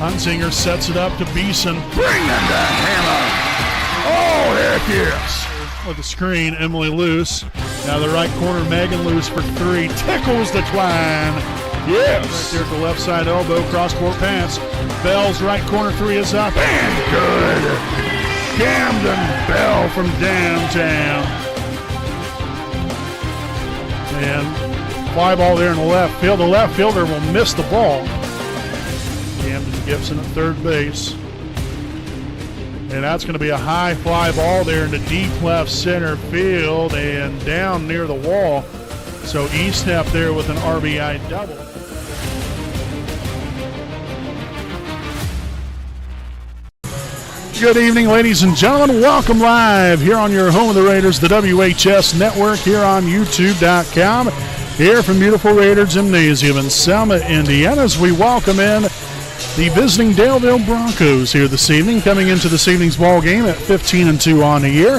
Hunzinger sets it up to Beeson. Bring in the hammer. Oh, heck yes. With the screen, Emily Luce. Now the right corner, Megan Luce for three. Tickles the twine. Yes. Right there at the left side elbow, cross-court pass. Bell's right corner three is up. And good. Camden Bell from downtown. And fly ball there in the left field. The left fielder will miss the ball. Camden Gibson at third base. And that's going to be a high fly ball there into deep left center field and down near the wall. So Eastep there with an RBI double. Good evening, ladies and gentlemen. Welcome live here on your home of the Raiders, the WHS Network, here on YouTube.com. Here from beautiful Raider Gymnasium in Selma, Indiana, as we welcome in the visiting Daleville Broncos here this evening, coming into this evening's ball game at 15-2 on the year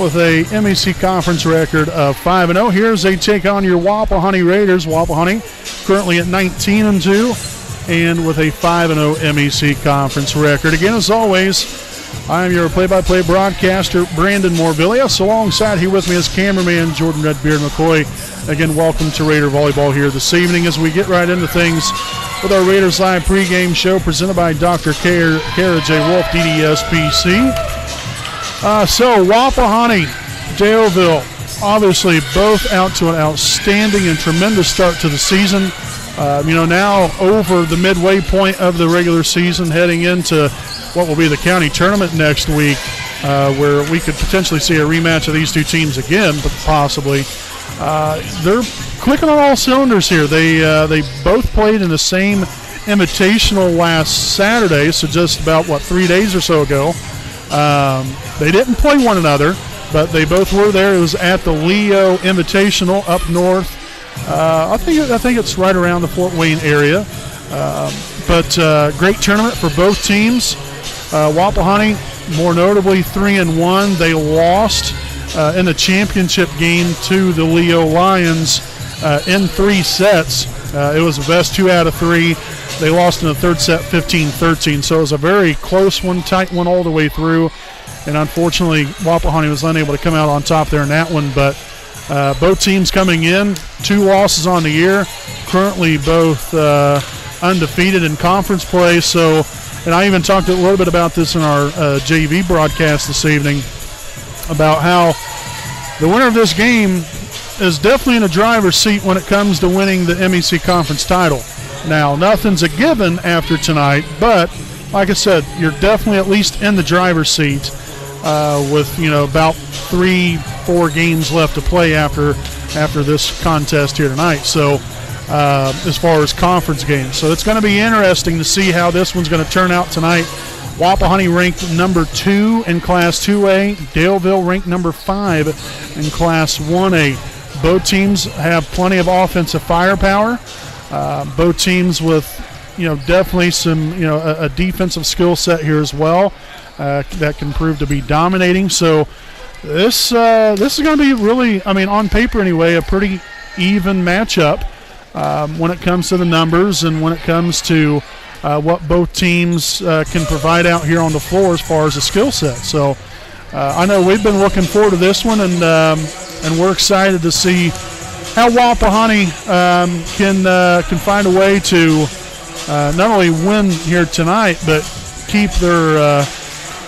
with a MEC conference record of 5-0. Here's a take on your Wapahani Raiders. Wapahani currently at 19-2 and with a 5-0 MEC conference record. Again, as always, I am your play-by-play broadcaster, Brandon Morvillius. Alongside here with me is cameraman Jordan Redbeard McCoy. Again, welcome to Raider Volleyball here this evening as we get right into things with our Raiders Live pregame show presented by Dr. Kara J. Wolf, DDSPC. So, Wapahani, Daleville, obviously both out to an outstanding and tremendous start to the season. Now over the midway point of the regular season, heading into what will be the county tournament next week, where we could potentially see a rematch of these two teams again, but possibly. They're clicking on all cylinders here. They both played in the same invitational last Saturday, so just about, 3 days or so ago. They didn't play one another, but they both were there. It was at the Leo Invitational up north. I think it's right around the Fort Wayne area. But great tournament for both teams. Wapahani, more notably, 3-1. They lost in the championship game to the Leo Lions in 3 sets. It was the best 2 out of 3. They lost in the third set 15-13. So it was a very close one, tight one all the way through. And unfortunately, Wapahani was unable to come out on top there in that one. But both teams coming in, 2 losses on the year, currently both undefeated in conference play. So, and I even talked a little bit about this in our JV broadcast this evening, about how the winner of this game is definitely in a driver's seat when it comes to winning the MEC conference title. Now, nothing's a given after tonight, but like I said, you're definitely at least in the driver's seat with about 3-4 games left to play after this contest here tonight. So as far as conference games, so it's going to be interesting to see how this one's going to turn out tonight. Wapahani ranked number 2 in Class 2A. Daleville ranked number 5 in Class 1A. Both teams have plenty of offensive firepower. Both teams with, definitely some, a defensive skill set here as well that can prove to be dominating. So this is going to be really, on paper anyway, a pretty even matchup when it comes to the numbers and when it comes to what both teams can provide out here on the floor as far as the skill set. So I know we've been looking forward to this one, and we're excited to see how Wapahani can find a way to not only win here tonight, but keep their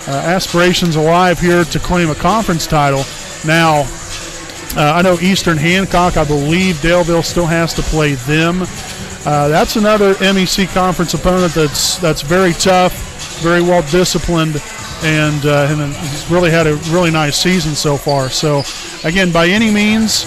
aspirations alive here to claim a conference title. Now, I know Eastern Hancock, I believe Daleville still has to play them. That's another MEC conference opponent that's very tough, very well disciplined, and has really had a really nice season so far. So, again, by any means,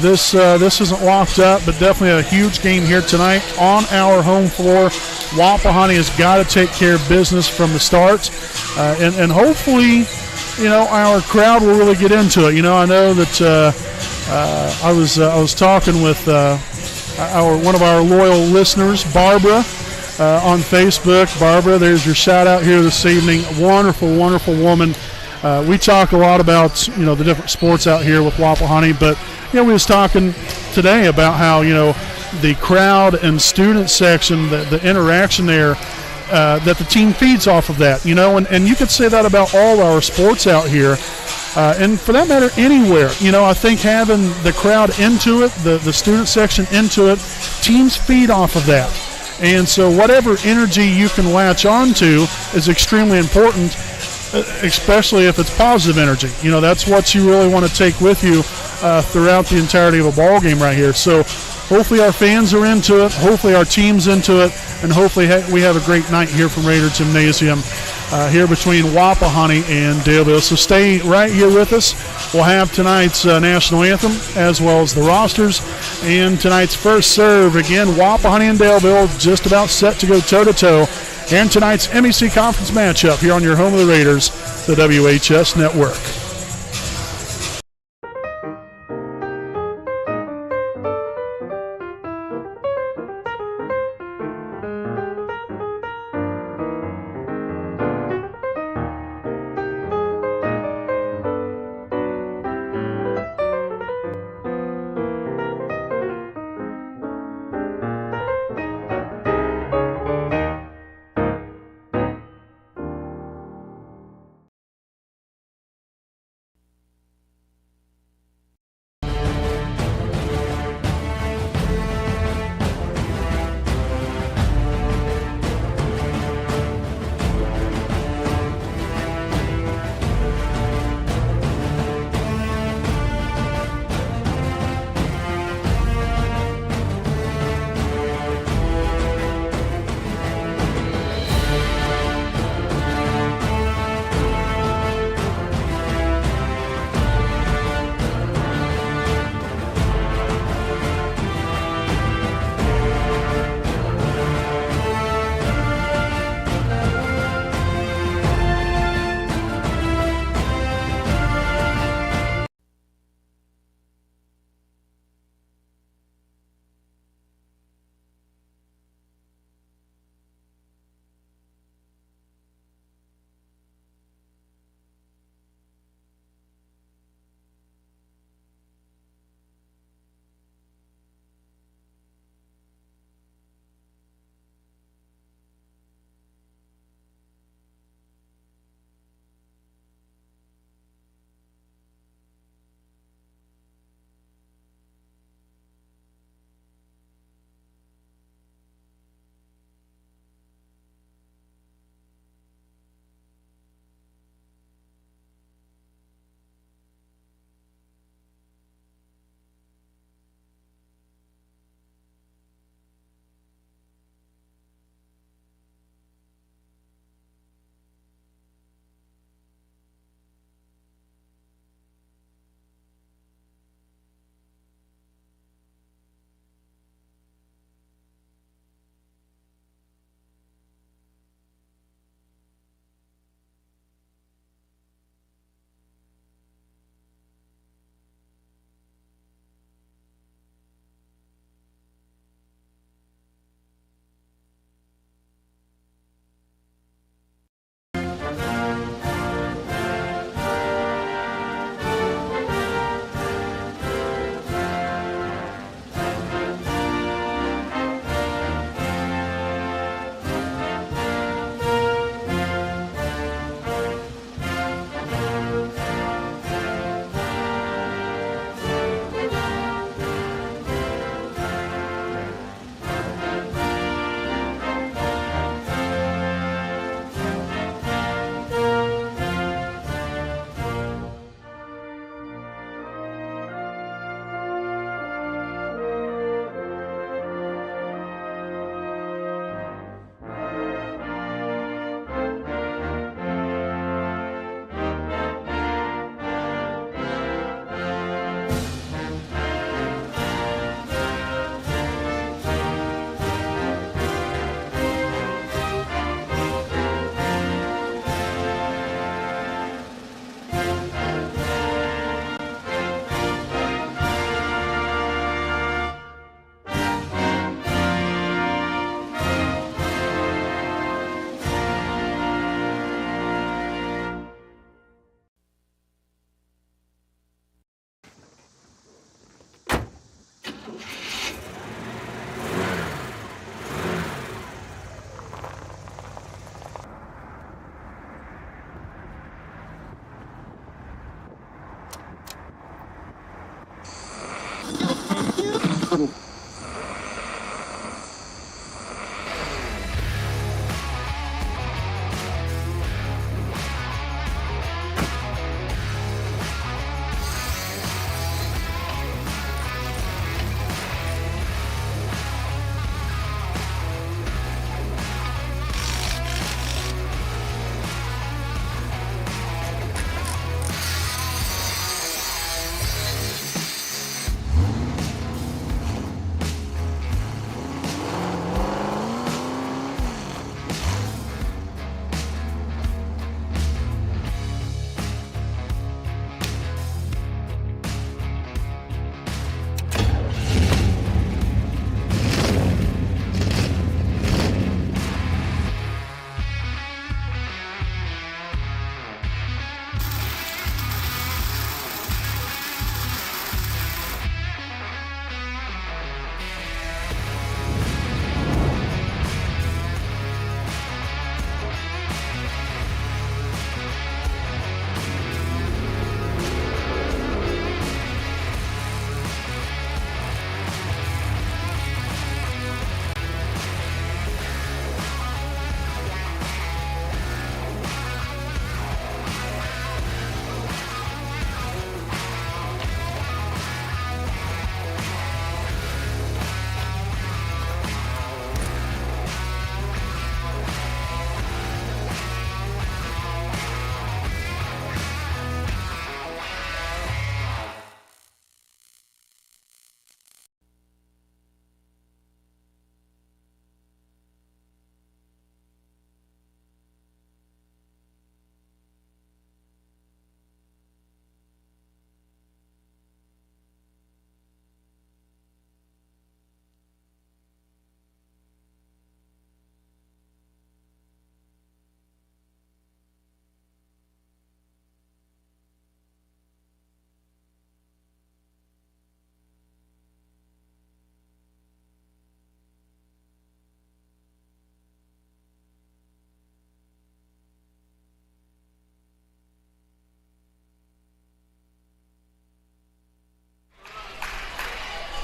this isn't locked up, but definitely a huge game here tonight on our home floor. Wapahani has got to take care of business from the start, and hopefully, our crowd will really get into it. I know that I was talking with one of our loyal listeners, Barbara, on Facebook. Barbara, there's your shout out here this evening. Wonderful, wonderful woman. We talk a lot about the different sports out here with Wapahani, but we was talking today about how the crowd and student section, the interaction there that the team feeds off of that, you know, and you could say that about all our sports out here. And for that matter, anywhere. You know, I think having the crowd into it, the student section into it, teams feed off of that. And so whatever energy you can latch onto is extremely important, especially if it's positive energy. You know, that's what you really want to take with you throughout the entirety of a ball game right here. So hopefully our fans are into it, hopefully our team's into it, and hopefully we have a great night here from Raider Gymnasium here between Wapahani and Daleville. So stay right here with us. We'll have tonight's national anthem as well as the rosters and tonight's first serve. Again, Wapahani and Daleville just about set to go toe-to-toe. And tonight's MEC Conference matchup here on your home of the Raiders, the WHS Network.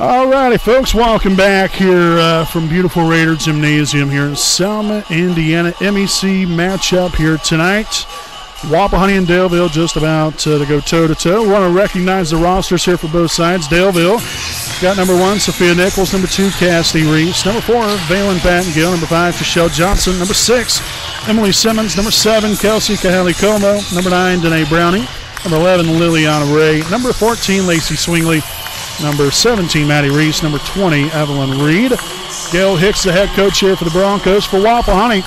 All righty, folks, welcome back here from beautiful Raider Gymnasium here in Selma, Indiana. MEC matchup here tonight. Wapahani and Daleville just about to go toe-to-toe. We want to recognize the rosters here for both sides. Daleville got number 1, Sophia Nichols. Number 2, Cassidy Reese. Number 4, Valen Pattengill. Number 5, Michelle Johnson. Number 6, Emily Simmons. Number 7, Kelsey Kahali Como. Number 9, Danae Browning. Number 11, Liliana Ray. Number 14, Lacey Swingley. Number 17, Maddie Reese. Number 20, Evelyn Reed. Gail Hicks, the head coach here for the Broncos. For Wapahani,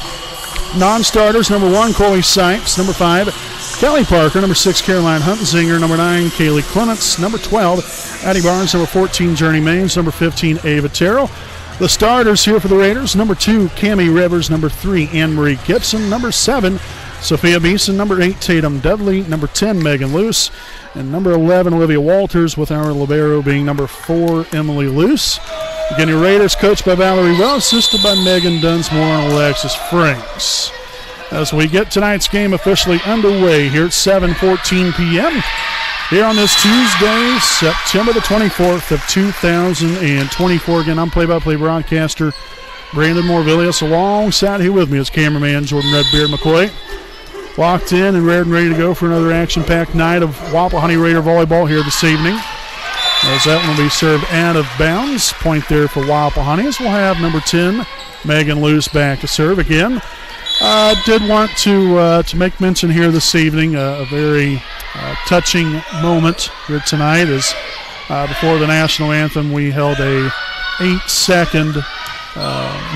non-starters, number 1, Corey Sipes. Number 5, Kelly Parker. Number 6, Caroline Huntenzinger. Number 9, Kaylee Clements. Number 12, Addie Barnes. Number 14, Journey Maines. Number 15, Ava Terrell. The starters here for the Raiders, number 2, Cammie Rivers. Number 3, Anne-Marie Gibson. Number 7, Sophia Beeson. Number 8, Tatum Dudley. Number 10, Megan Luce. And number 11, Olivia Walters, with our libero being number 4, Emily Luce. Again, your Raiders coached by Valerie Well, assisted by Megan Dunsmore and Alexis Franks. As we get tonight's game officially underway here at 7:14 p.m. here on this Tuesday, September the 24th of 2024. Again, I'm play-by-play broadcaster Brandon Morvillius. Alongside here with me is cameraman Jordan Redbeard McCoy. Locked in and ready to go for another action-packed night of Wapahani Raider volleyball here this evening. As that one will be served out of bounds. Point there for Wapahani, as we'll have number 10, Megan Luce, back to serve again. Did want to make mention here this evening, a very touching moment here tonight, as before the national anthem we held a 8-second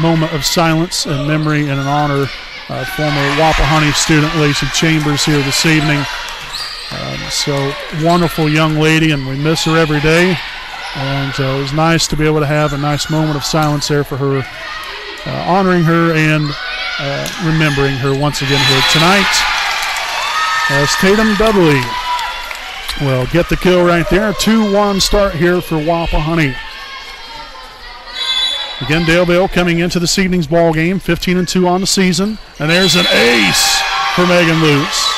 moment of silence in memory and in honor of former Wapahani student Lacey Chambers here this evening. So wonderful young lady, and we miss her every day. And it was nice to be able to have a nice moment of silence there for her, honoring her and remembering her once again here tonight. As Tatum Dudley will get the kill right there. 2-1 start here for Wapahani. Again, Daleville coming into this evening's ball game, 15-2 on the season. And there's an ace for Megan Luce.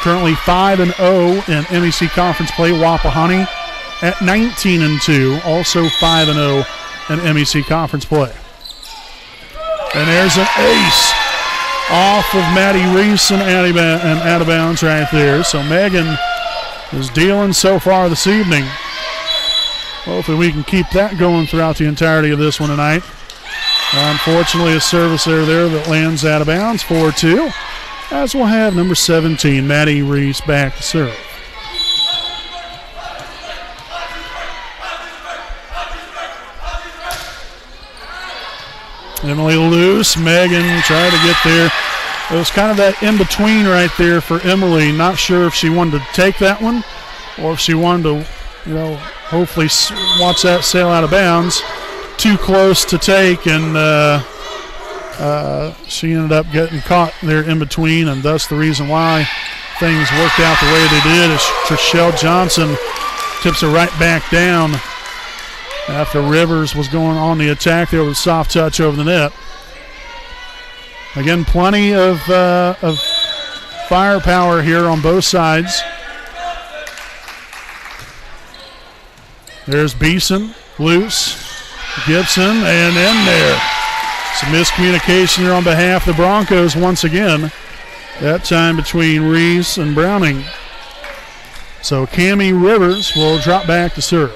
Currently 5-0 in MEC conference play. Wapahani at 19-2, also 5-0 in MEC conference play. And there's an ace off of Maddie Reese and out of bounds right there. So Megan is dealing so far this evening. Hopefully we can keep that going throughout the entirety of this one tonight. Unfortunately, a service error there that lands out of bounds, 4-2. As we'll have number 17, Maddie Reese, back to serve. Emily loose. Megan tried to get there. It was kind of that in-between right there for Emily. Not sure if she wanted to take that one or if she wanted to, hopefully watch that sail out of bounds. Too close to take, and she ended up getting caught there in between, and thus the reason why things worked out the way they did is Trishelle Johnson tips it right back down after Rivers was going on the attack there with a soft touch over the net. Again, plenty of firepower here on both sides. There's Beeson, loose. Gibson, and in there. Some miscommunication here on behalf of the Broncos once again. That time between Reese and Browning. So Cammie Rivers will drop back to serve.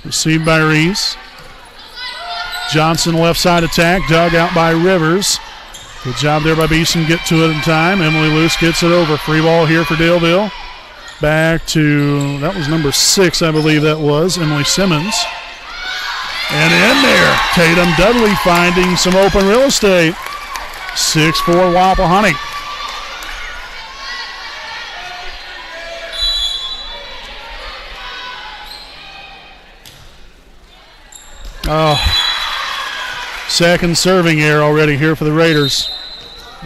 Received by Reese. Johnson left side attack, dug out by Rivers. Good job there by Beeson, get to it in time. Emily Luce gets it over. Free ball here for Daleville. Back to, that was number 6, I believe that was, Emily Simmons. And in there, Tatum Dudley finding some open real estate. 6-4 Wapahani. Second serving error already here for the Raiders.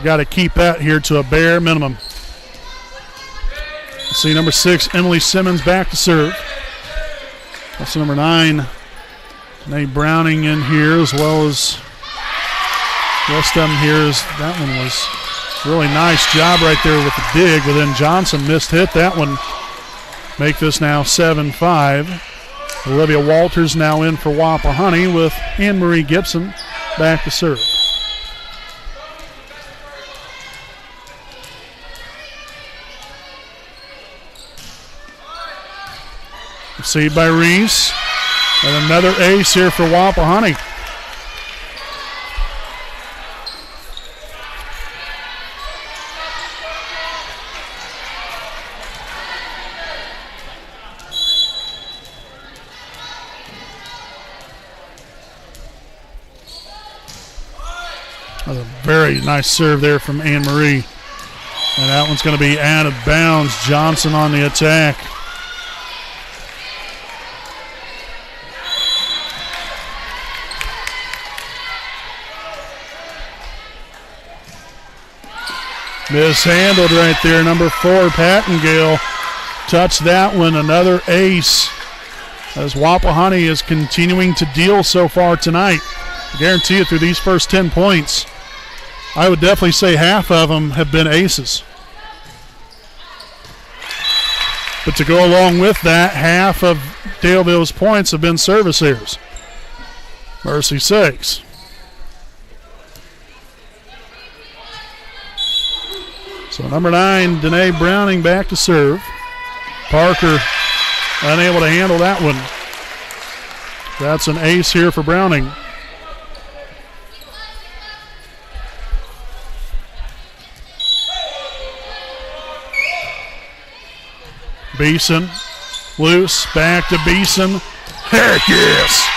Got to keep that here to a bare minimum. See number 6, Emily Simmons, back to serve. Also number 9, Nate Browning in here, as well as the rest of them here. That one was really nice job right there with the dig, but then Johnson missed hit that one. Make this now 7-5. Olivia Walters now in for Wapahani with Anne-Marie Gibson back to serve. Received by Reese. And another ace here for Wapahani. A very nice serve there from Anne-Marie. And that one's going to be out of bounds. Johnson on the attack. Mishandled right there. Number 4, Pattengale touched that one. Another ace as Wapahani is continuing to deal so far tonight. I guarantee you through these first 10 points, I would definitely say half of them have been aces. But to go along with that, half of Daleville's points have been service errors. Mercy sakes. So number 9, Danae Browning back to serve. Parker unable to handle that one. That's an ace here for Browning. Beeson, loose, back to Beeson. Heck yes!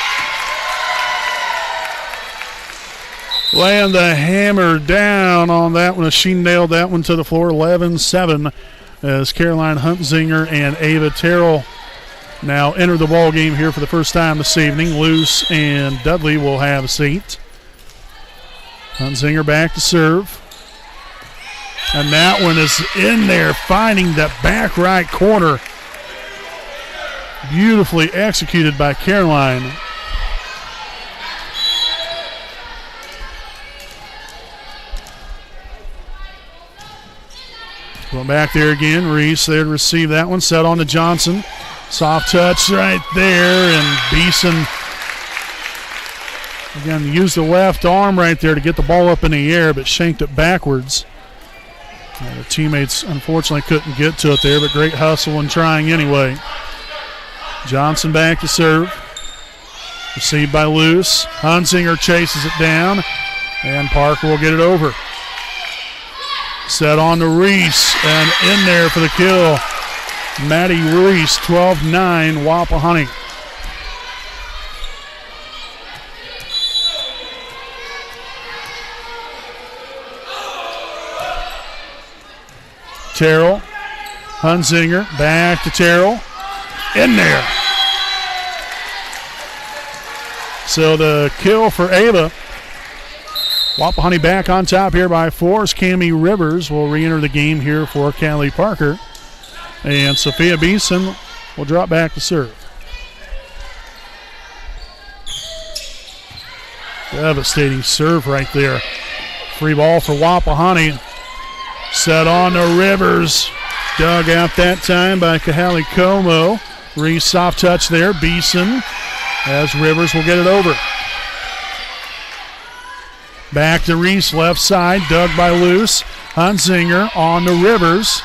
Laying the hammer down on that one. She nailed that one to the floor. 11-7 as Caroline Huntzinger and Ava Terrell now enter the ball game here for the first time this evening. Luce and Dudley will have a seat. Huntzinger back to serve. And that one is in there, finding that back right corner. Beautifully executed by Caroline. Going back there again. Reese there to receive that one. Set on to Johnson. Soft touch right there. And Beeson, again, used the left arm right there to get the ball up in the air, but shanked it backwards. The teammates unfortunately couldn't get to it there, but great hustle and trying anyway. Johnson back to serve. Received by Luce. Hunsinger chases it down, and Parker will get it over. Set on to Reese, and in there for the kill. Maddie Reese, 12-9, Wapahani. Terrell, Hunsinger, back to Terrell, in there. So the kill for Ava. Wapahani back on top here by 4. Cammie Rivers will re-enter the game here for Callie Parker. And Sophia Beeson will drop back to serve. Devastating serve right there. Free ball for Wapahani. Set on to Rivers. Dug out that time by Kahali Como. Reese soft touch there. Beeson as Rivers will get it over. Back to Reese, left side. Dug by Luce. Hunsinger on to Rivers.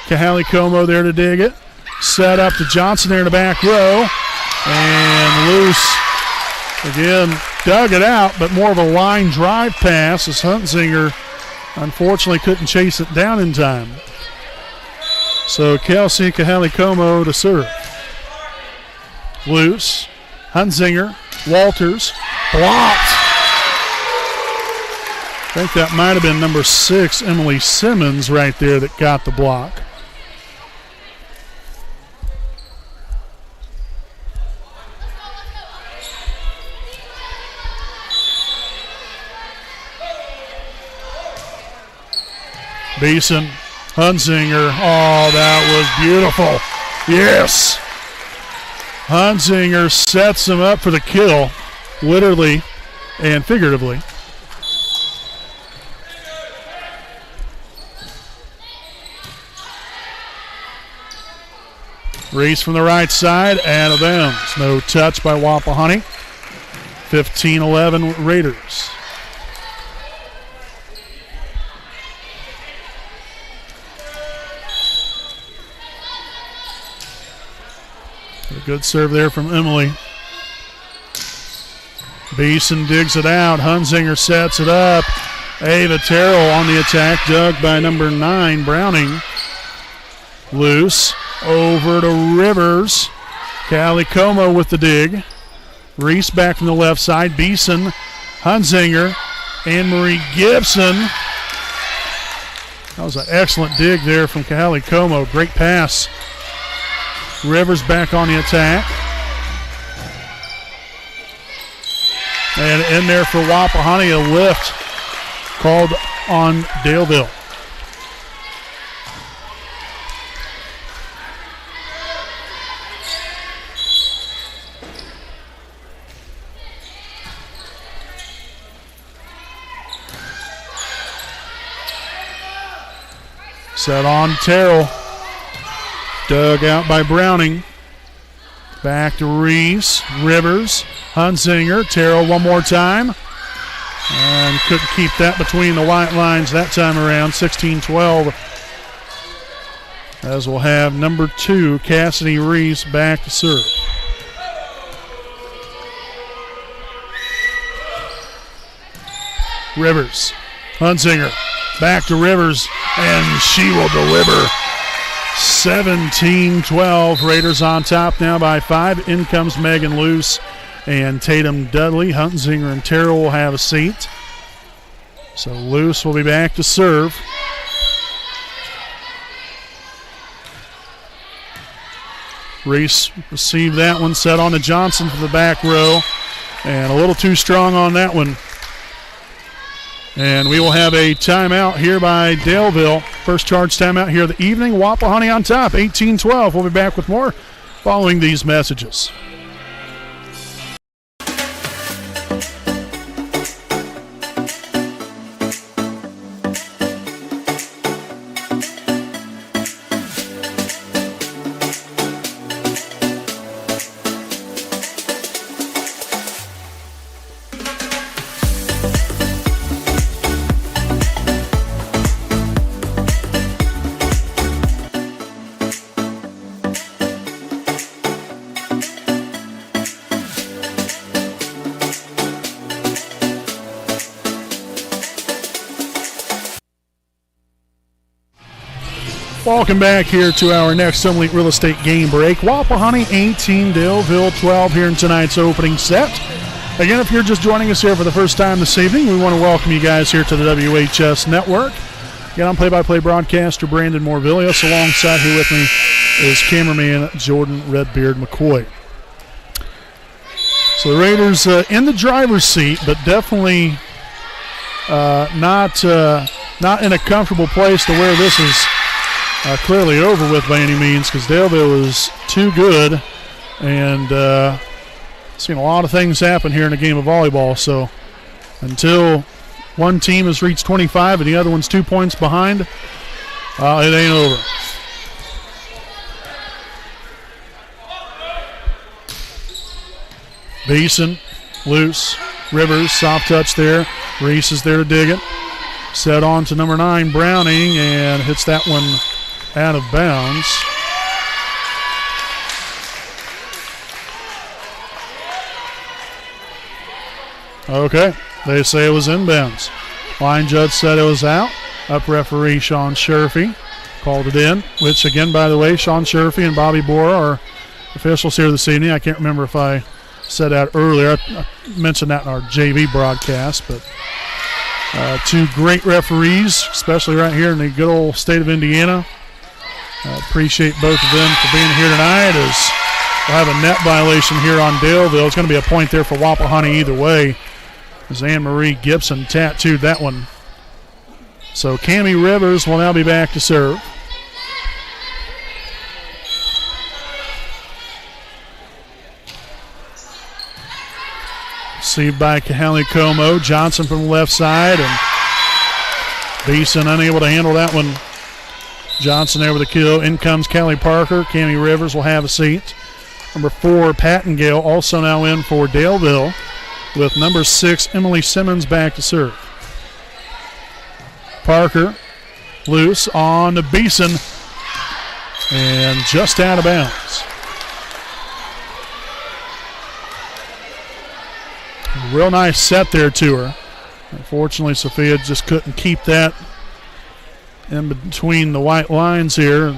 Kahali Como there to dig it. Set up to Johnson there in the back row. And Luce again dug it out, but more of a line drive pass as Hunsinger unfortunately couldn't chase it down in time. So Kelsey Kahali Como to serve. Luce, Hunsinger, Walters, blocked. I think that might have been number 6, Emily Simmons, right there that got the block. Beeson, Hunsinger. Oh, that was beautiful. Yes. Hunsinger sets him up for the kill, literally and figuratively. Reese from the right side, out of bounds. No touch by Wapahani. 15-11 Raiders. A good serve there from Emily. Beeson digs it out. Hunsinger sets it up. Ava Terrell on the attack. Dug by number 9, Browning. Loose. Over to Rivers. Callie Como with the dig. Reese back from the left side. Beeson, Hunsinger, Anne-Marie Gibson. That was an excellent dig there from Callie Como. Great pass. Rivers back on the attack. And in there for Wapahani, a lift called on Daleville. Set on Terrell. Dug out by Browning. Back to Reese. Rivers. Hunsinger. Terrell one more time. And couldn't keep that between the white lines that time around. 16-12. As we'll have number 2, Cassidy Reese, back to serve. Rivers. Hunsinger. Back to Rivers, and she will deliver. 17-12. Raiders on top now by 5. In comes Megan Luce and Tatum Dudley. Hunsinger and Terrell will have a seat. So Luce will be back to serve. Reese received that one, set on to Johnson for the back row, and a little too strong on that one. And we will have a timeout here by Daleville. First charge timeout here of the evening. Wapahani on top, 18-12. We'll be back with more following these messages. Welcome back here to our next Sunlight Real Estate game break. Wapahani 18, Daleville 12 here in tonight's opening set. Again, if you're just joining us here for the first time this evening, we want to welcome you guys here to the WHS Network. Again, I'm play-by-play broadcaster Brandon Morvillius. Alongside here with me is cameraman Jordan Redbeard McCoy. So the Raiders in the driver's seat, but definitely not in a comfortable place to where this is clearly over with by any means, because Daleville is too good, and seen a lot of things happen here in a game of volleyball. So until one team has reached 25 and the other one's 2 points behind, it ain't over. Beeson, loose, Rivers, soft touch there. Reese is there to dig it. Set on to number 9, Browning, and hits that one out of bounds. Okay, they say it was inbounds. Line judge said it was out. Up referee Sean Sherfy called it in, which again, by the way, Sean Sherfy and Bobby Bora are officials here this evening. I can't remember if I said that earlier. I mentioned that in our JV broadcast, but two great referees, especially right here in the good old state of Indiana. Appreciate both of them for being here tonight, as we'll have a net violation here on Daleville. It's going to be a point there for Wapahani either way, as Anne-Marie Gibson tattooed that one. So Cammie Rivers will now be back to serve. Received by Kahali Como. Johnson from the left side, and Beeson unable to handle that one. Johnson there with a kill. In comes Callie Parker. Cammie Rivers will have a seat. Number 4, Pattengale, also now in for Daleville, with number 6, Emily Simmons, back to serve. Parker loose on to Beeson, and just out of bounds. Real nice set there to her. Unfortunately, Sophia just couldn't keep that in between the white lines here.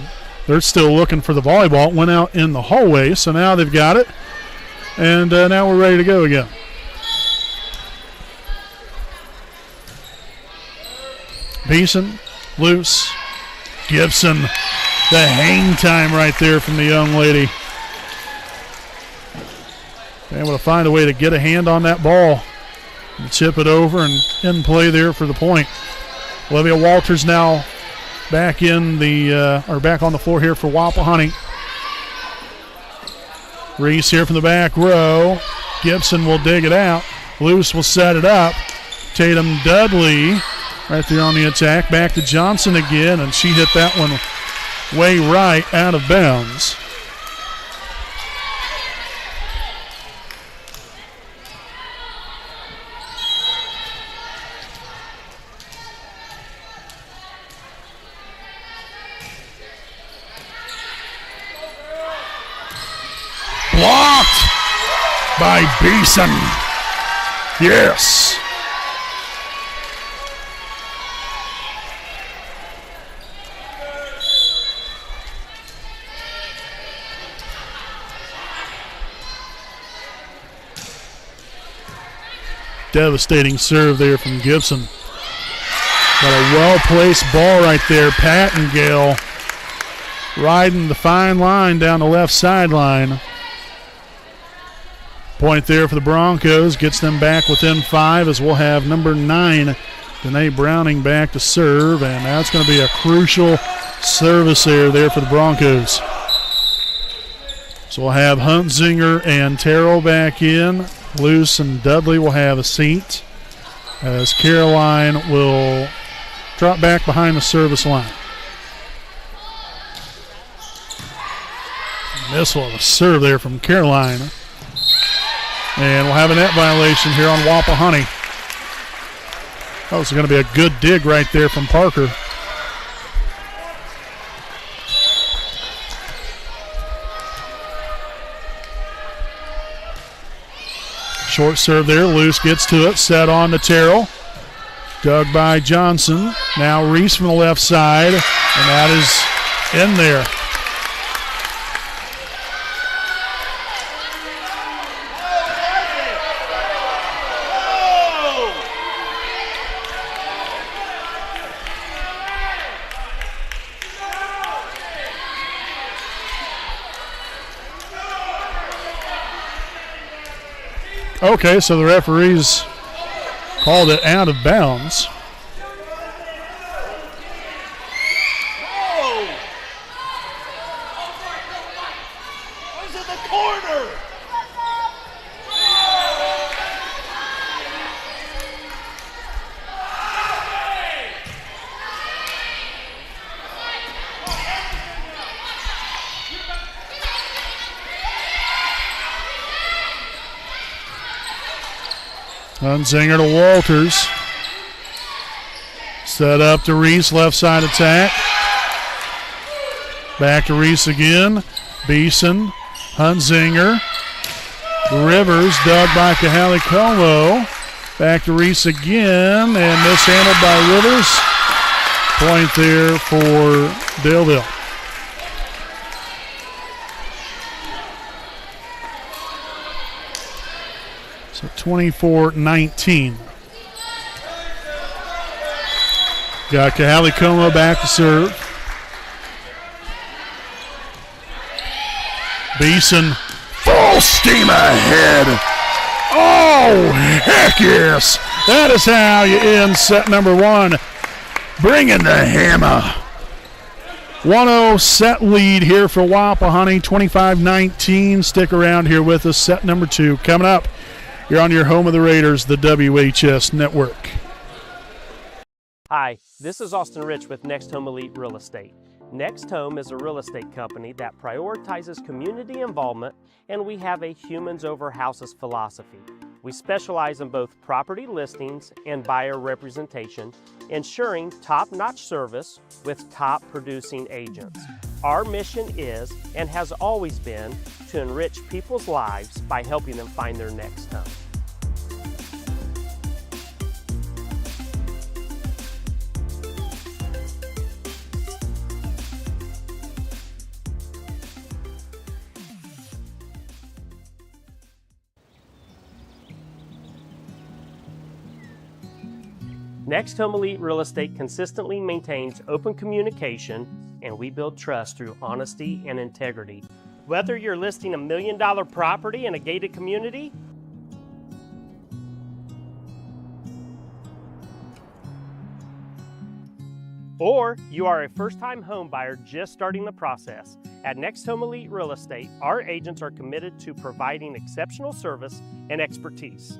They're still looking for the volleyball. It went out in the hallway, so now they've got it. And now we're ready to go again. Beeson, loose. Gibson, the hang time right there from the young lady. Able to find a way to get a hand on that ball and chip it over, and in play there for the point. Olivia Walters now back in the back on the floor here for Wapahani. Reese here from the back row. Gibson will dig it out. Luce will set it up. Tatum Dudley right there on the attack. Back to Johnson again, and she hit that one way right out of bounds. Blocked by Beeson. Yes. Devastating serve there from Gibson. Got a well-placed ball right there. Pattengale riding the fine line down the left sideline. Point there for the Broncos. Gets them back within 5, as we'll have number 9, Danae Browning, back to serve. And that's going to be a crucial service there for the Broncos. So we'll have Huntzinger and Terrell back in. Luce and Dudley will have a seat, as Caroline will drop back behind the service line. This will have a serve there from Caroline. And we'll have a net violation here on Wapahani. That was going to be a good dig right there from Parker. Short serve there. Luce gets to it. Set on to Terrell. Dug by Johnson. Now Reese from the left side. And that is in there. Okay, so the referees called it out of bounds. Was in the corner. Hunzinger to Walters. Set up to Reese, left side attack. Back to Reese again. Beeson, Hunzinger. Rivers dug by Kahale Como. Back to Reese again, and mishandled by Rivers. Point there for Daleville. So 24-19. Got Kahale Como back to serve. Beeson, full steam ahead. Oh, heck yes. That is how you end set number one. Bringing the hammer. 1-0 set lead here for Wapahani, 25-19. Stick around here with us. Set number two coming up. You're on your home of the Raiders, the WHS Network. Hi, this is Austin Rich with Next Home Elite Real Estate. Next Home is a real estate company that prioritizes community involvement, and we have a humans over houses philosophy. We specialize in both property listings and buyer representation, ensuring top-notch service with top producing agents. Our mission is, and has always been, to enrich people's lives by helping them find their next home. Next Home Elite Real Estate consistently maintains open communication, and we build trust through honesty and integrity. Whether you're listing $1 million property in a gated community, or you are a first-time home buyer just starting the process, at Next Home Elite Real Estate, our agents are committed to providing exceptional service and expertise.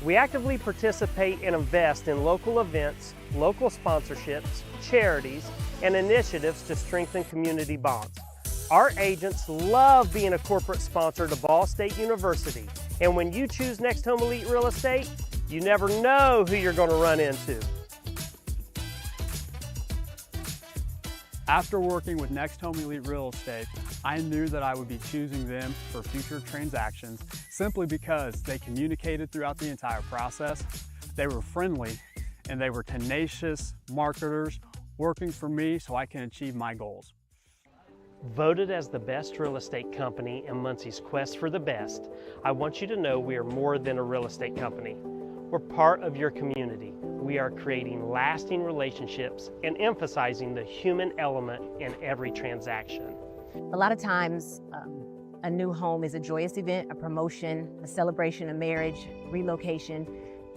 We actively participate and invest in local events, local sponsorships, charities, and initiatives to strengthen community bonds. Our agents love being a corporate sponsor to Ball State University, and when you choose Next Home Elite Real Estate, you never know who you're going to run into. After working with Next Home Elite Real Estate, I knew that I would be choosing them for future transactions simply because they communicated throughout the entire process, they were friendly, and they were tenacious marketers working for me so I can achieve my goals. Voted as the best real estate company in Muncie's quest for the best, I want you to know we are more than a real estate company. We're part of your community. We are creating lasting relationships and emphasizing the human element in every transaction. A lot of times, a new home is a joyous event, a promotion, a celebration of marriage, relocation,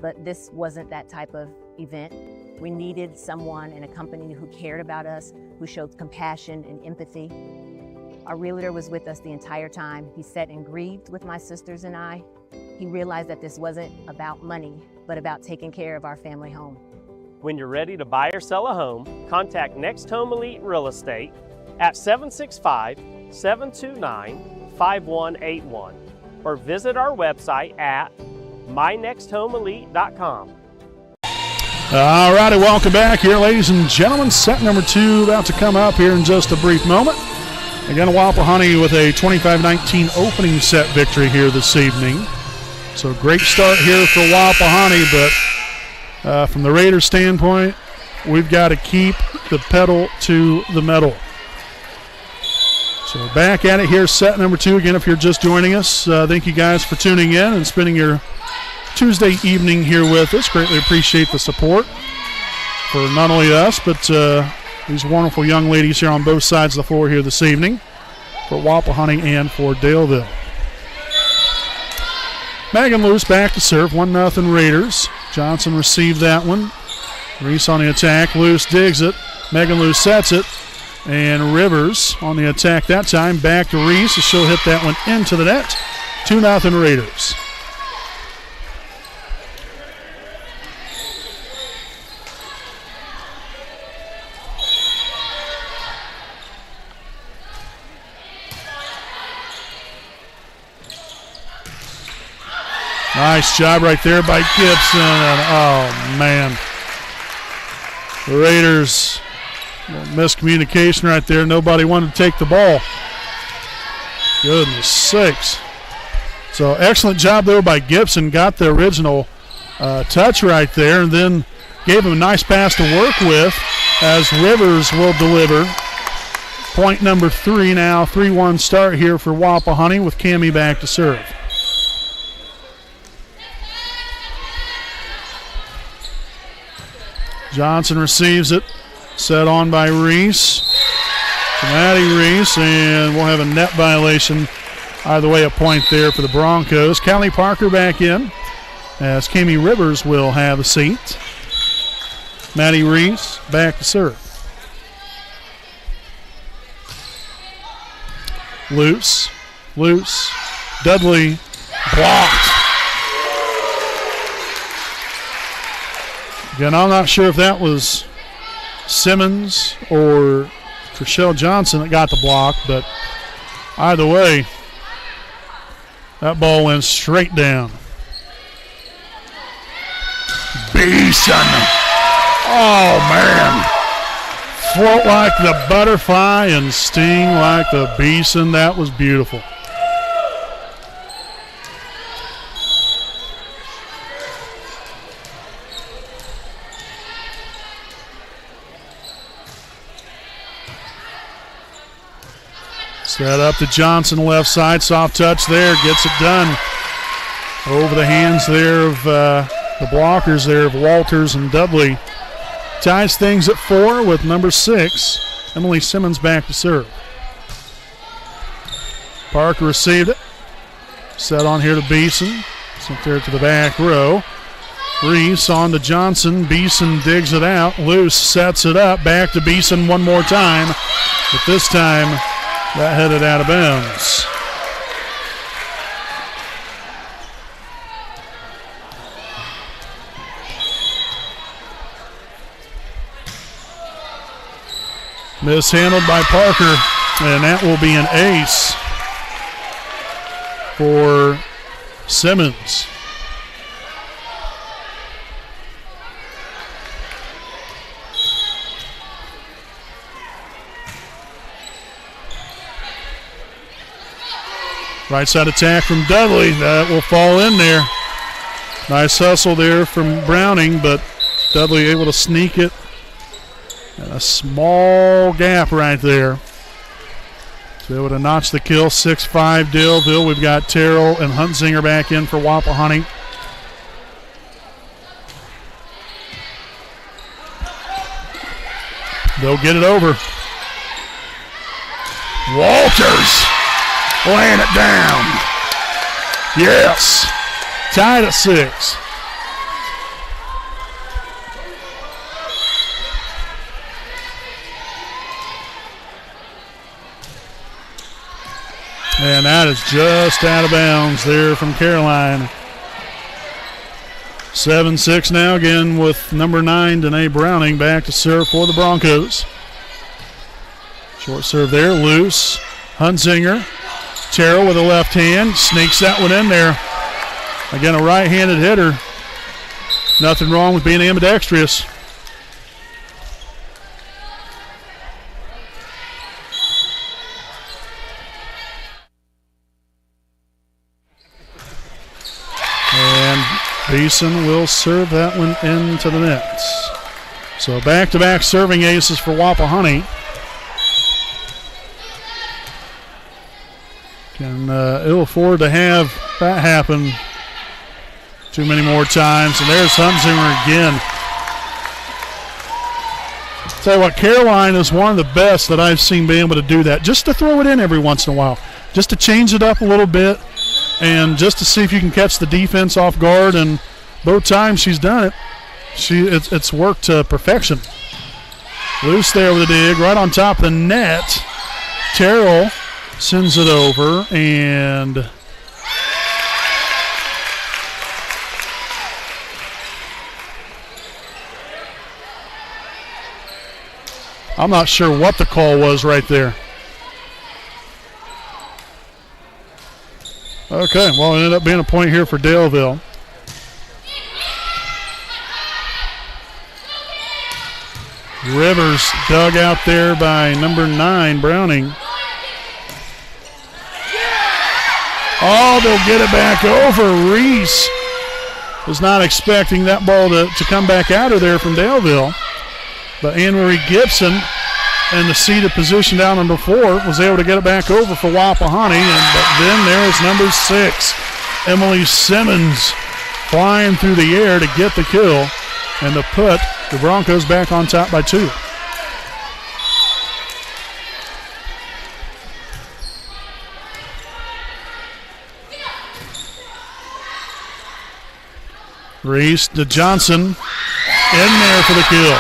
but this wasn't that type of event. We needed someone in a company who cared about us, who showed compassion and empathy. Our realtor was with us the entire time. He sat and grieved with my sisters and I. He realized that this wasn't about money, but about taking care of our family home. When you're ready to buy or sell a home, contact Next Home Elite Real Estate at 765-729-5181 or visit our website at mynexthomeelite.com. All righty, welcome back here, ladies and gentlemen. Set number two about to come up here in just a brief moment. Again, Wapahani with a 25-19 opening set victory here this evening. So great start here for Wapahani, but from the Raiders' standpoint, we've got to keep the pedal to the metal. So back at it here, set number 2. Again, if you're just joining us, thank you guys for tuning in and spending your Tuesday evening here with us. Greatly appreciate the support for not only us, but these wonderful young ladies here on both sides of the floor here this evening for Wapahani and for Daleville. Megan Luce back to serve, 1-0 Raiders. Johnson received that one. Reese on the attack. Luce digs it. Megan Luce sets it. And Rivers on the attack that time. Back to Reese. She'll hit that one into the net. 2-0 Raiders. Nice job right there by Gibson. And oh, man. The Raiders, miscommunication right there. Nobody wanted to take the ball. Goodness sakes. So excellent job there by Gibson. Got the original touch right there and then gave him a nice pass to work with as Rivers will deliver. Point number 3 now. 3-1 start here for Wapahani with Cammie back to serve. Johnson receives it, set on by Reese. Maddie Reese, and we'll have a net violation. Either way, a point there for the Broncos. Callie Parker back in as Cammie Rivers will have a seat. Maddie Reese back to serve. Loose. Dudley blocked. Again, I'm not sure if that was Simmons or Trishelle Johnson that got the block, but either way, that ball went straight down. Beeson. Oh, man. Float like the butterfly and sting like the Beeson. That was beautiful. Set up to Johnson left side. Soft touch there. Gets it done. Over the hands there of the blockers there of Walters and Dudley. Ties things at 4 with number 6. Emily Simmons back to serve. Parker received it. Set on here to Beeson. Sent there to the back row. Reese on to Johnson. Beeson digs it out. Loose sets it up. Back to Beeson one more time. But this time, that headed out of bounds. Mishandled by Parker, and that will be an ace for Simmons. Right side attack from Dudley. That will fall in there. Nice hustle there from Browning, but Dudley able to sneak it. And a small gap right there. So able to notch the kill. 6-5 Daleville. We've got Terrell and Hunzinger back in for Wapahani. They'll get it over. Walters laying it down. Yes. Tied at 6. And that is just out of bounds there from Caroline. 7-6 now again with number 9, Danae Browning, back to serve for the Broncos. Short serve there, loose. Hunzinger. Terrell with a left hand, sneaks that one in there. Again, a right-handed hitter. Nothing wrong with being ambidextrous. And Beeson will serve that one into the nets. So back-to-back serving aces for Wapahani. Can ill afford to have that happen too many more times. And there's Hunzinger again. Tell you what, Caroline is one of the best that I've seen be able to do that. Just to throw it in every once in a while. Just to change it up a little bit and just to see if you can catch the defense off guard. And both times she's done it, it's worked to perfection. Loose there with a dig right on top of the net. Terrell sends it over, and I'm not sure what the call was right there. Okay, well, it ended up being a point here for Daleville. Rivers dug out there by number 9, Browning. Oh, they'll get it back over. Reese was not expecting that ball to come back out of there from Daleville. But Anne-Marie Gibson in the seated position down on the 4 was able to get it back over for Wapahani. But then there's number 6, Emily Simmons, flying through the air to get the kill and to put the Broncos back on top by 2. Reese to Johnson, in there for the kill.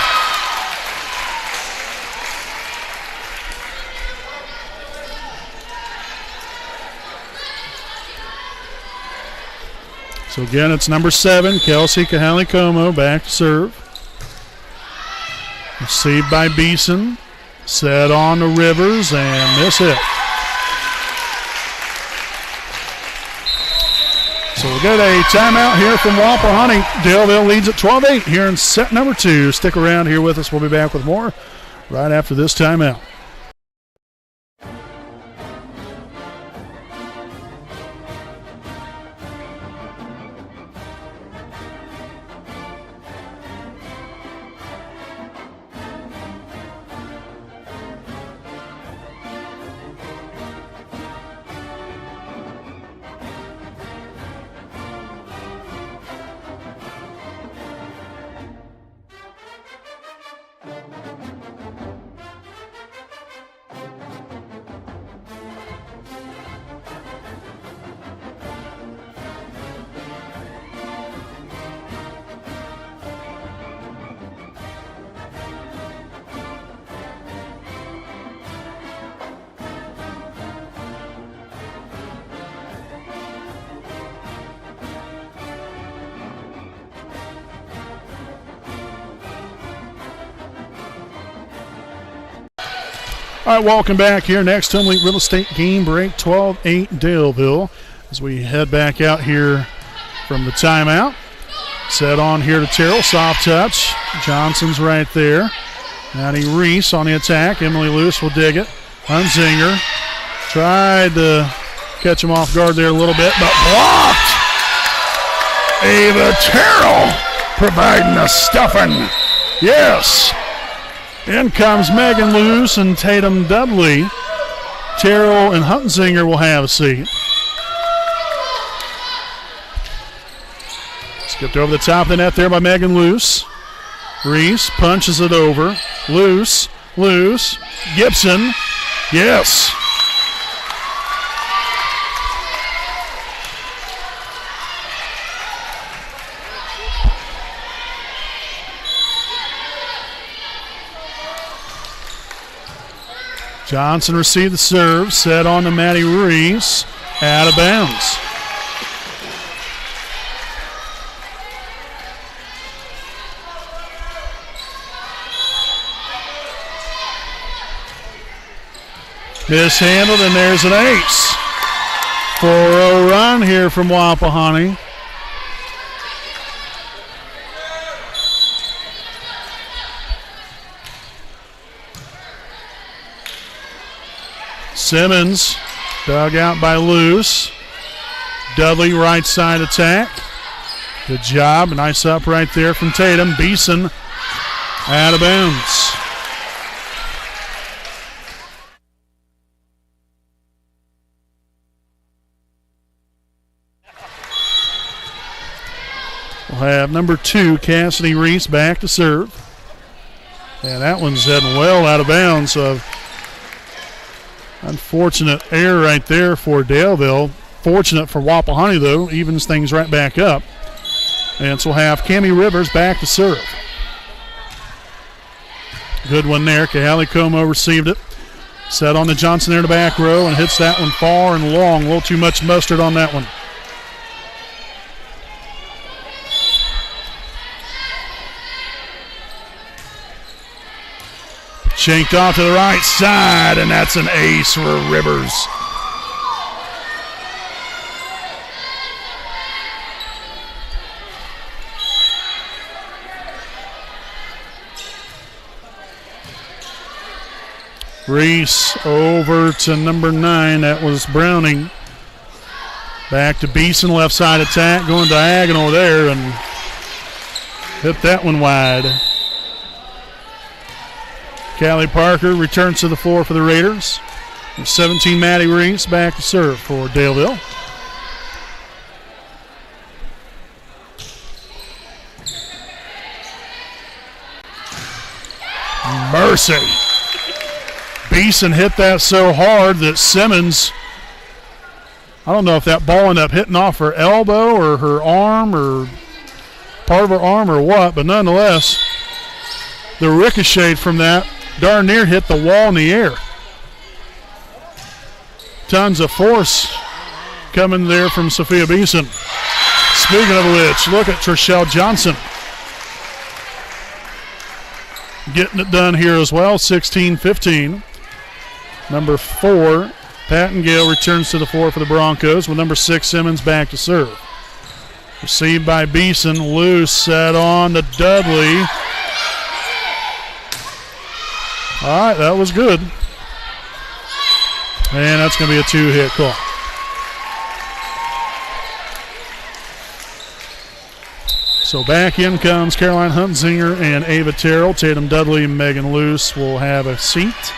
So again, it's number 7, Kelsey Kahali-Como, back to serve. Received by Beeson. Set on to Rivers, and miss it. So we'll get a timeout here from Wapahani. Daleville leads at 12-8 here in set number 2. Stick around here with us. We'll be back with more right after this timeout. All right, welcome back here. Next Home Elite Real Estate game break, 12-8 Daleville. As we head back out here from the timeout. Set on here to Terrell, soft touch. Johnson's right there. Maddie Reese on the attack. Emily Lewis will dig it. Hunzinger tried to catch him off guard there a little bit, but blocked. Ava Terrell providing the stuffing. Yes. In comes Megan Luce and Tatum Dudley. Terrell and Hunzinger will have a seat. Skipped over the top of the net there by Megan Luce. Reese punches it over. Luce. Gibson. Yes. Johnson received the serve, set on to Maddie Reese, out of bounds. Mishandled, and there's an ace. 4-0 run here from Wapahani. Simmons dug out by Luce. Dudley right side attack. Good job. Nice up right there from Tatum. Beeson out of bounds. We'll have number 2, Cassidy Reese, back to serve. And that one's heading well out of bounds. So unfortunate error right there for Daleville. Fortunate for Wapahani, though, evens things right back up. And so we'll have Cammie Rivers back to serve. Good one there. Kahali Como received it. Set on to Johnson there in the back row and hits that one far and long. A little too much mustard on that one. Shanked off to the right side, and that's an ace for Rivers. Reese over to number 9. That was Browning. Back to Beeson, left side attack, going diagonal there and hit that one wide. Callie Parker returns to the floor for the Raiders. 17, Maddie Reese back to serve for Daleville. Mercy. Beeson hit that so hard that Simmons, I don't know if that ball ended up hitting off her elbow or her arm or part of her arm or what, but nonetheless, the ricochet from that darn near hit the wall in the air. Tons of force coming there from Sophia Beeson. Speaking of which, look at Trishelle Johnson getting it done here as well, 16-15. Number 4, Pattengale returns to the floor for the Broncos with number 6, Simmons back to serve. Received by Beeson, loose, set on to Dudley. All right, that was good. And that's going to be a 2-hit call. So back in comes Caroline Huntzinger and Ava Terrell. Tatum Dudley and Megan Luce will have a seat.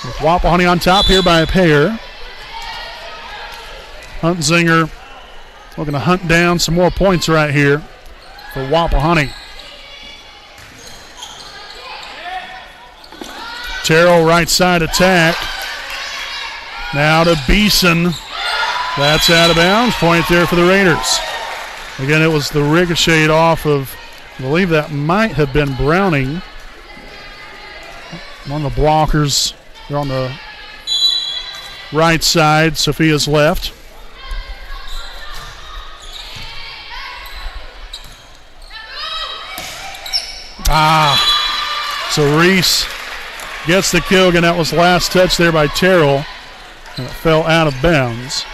With Wapahani on top here by a pair. Huntzinger looking to hunt down some more points right here for Wapahani. Terrell right side attack. Now to Beeson. That's out of bounds. Point there for the Raiders. Again, it was the ricochet off of, I believe that might have been Browning. One of the blockers. They're on the right side, Sophia's left. So Reese gets the kill. Again, that was last touch there by Terrell. And it fell out of bounds.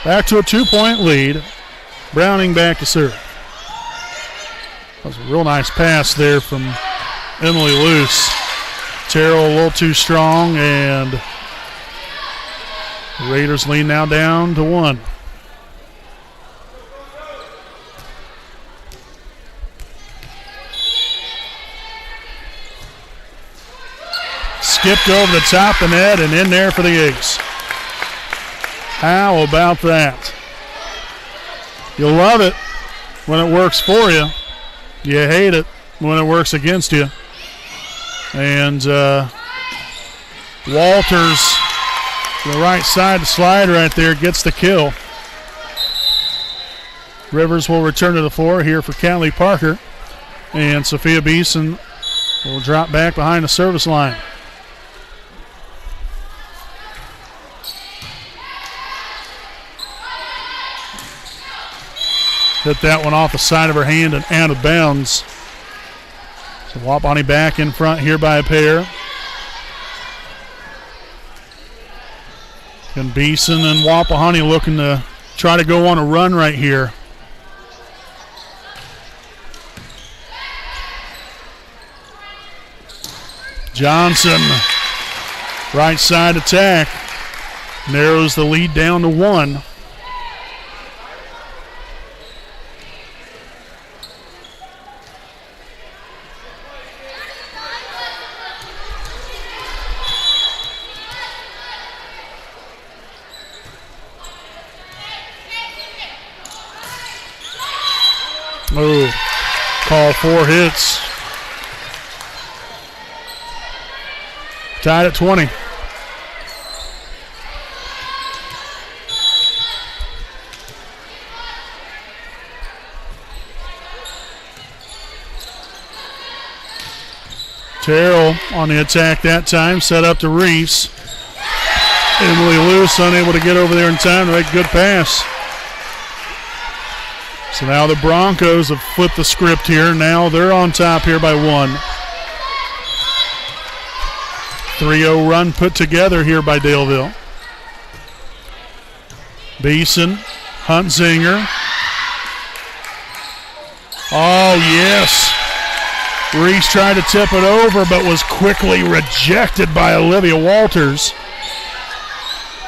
Back to a 2-point lead. Browning back to serve. That was a real nice pass there from Emily Luce. Terrell a little too strong, and the Raiders lead now down to 1. Skipped over the top of the net and in there for the ace. How about that? You love it when it works for you. You hate it when it works against you. And Walters, the right side to slide right there, gets the kill. Rivers will return to the floor here for Callie Parker. And Sophia Beeson will drop back behind the service line. Hit that one off the side of her hand and out of bounds. So Wapahani back in front here by a pair. And Beeson and Wapahani looking to try to go on a run right here. Johnson, right side attack, narrows the lead down to 1. Oh, call 4 hits. Tied at 20. Terrell on the attack that time, set up to Reese. Emily Luce unable to get over there in time to make a good pass. So now the Broncos have flipped the script here. Now they're on top here by 1. 3-0 run put together here by Daleville. Beeson, Huntzinger. Oh, yes. Reese tried to tip it over, but was quickly rejected by Olivia Walters.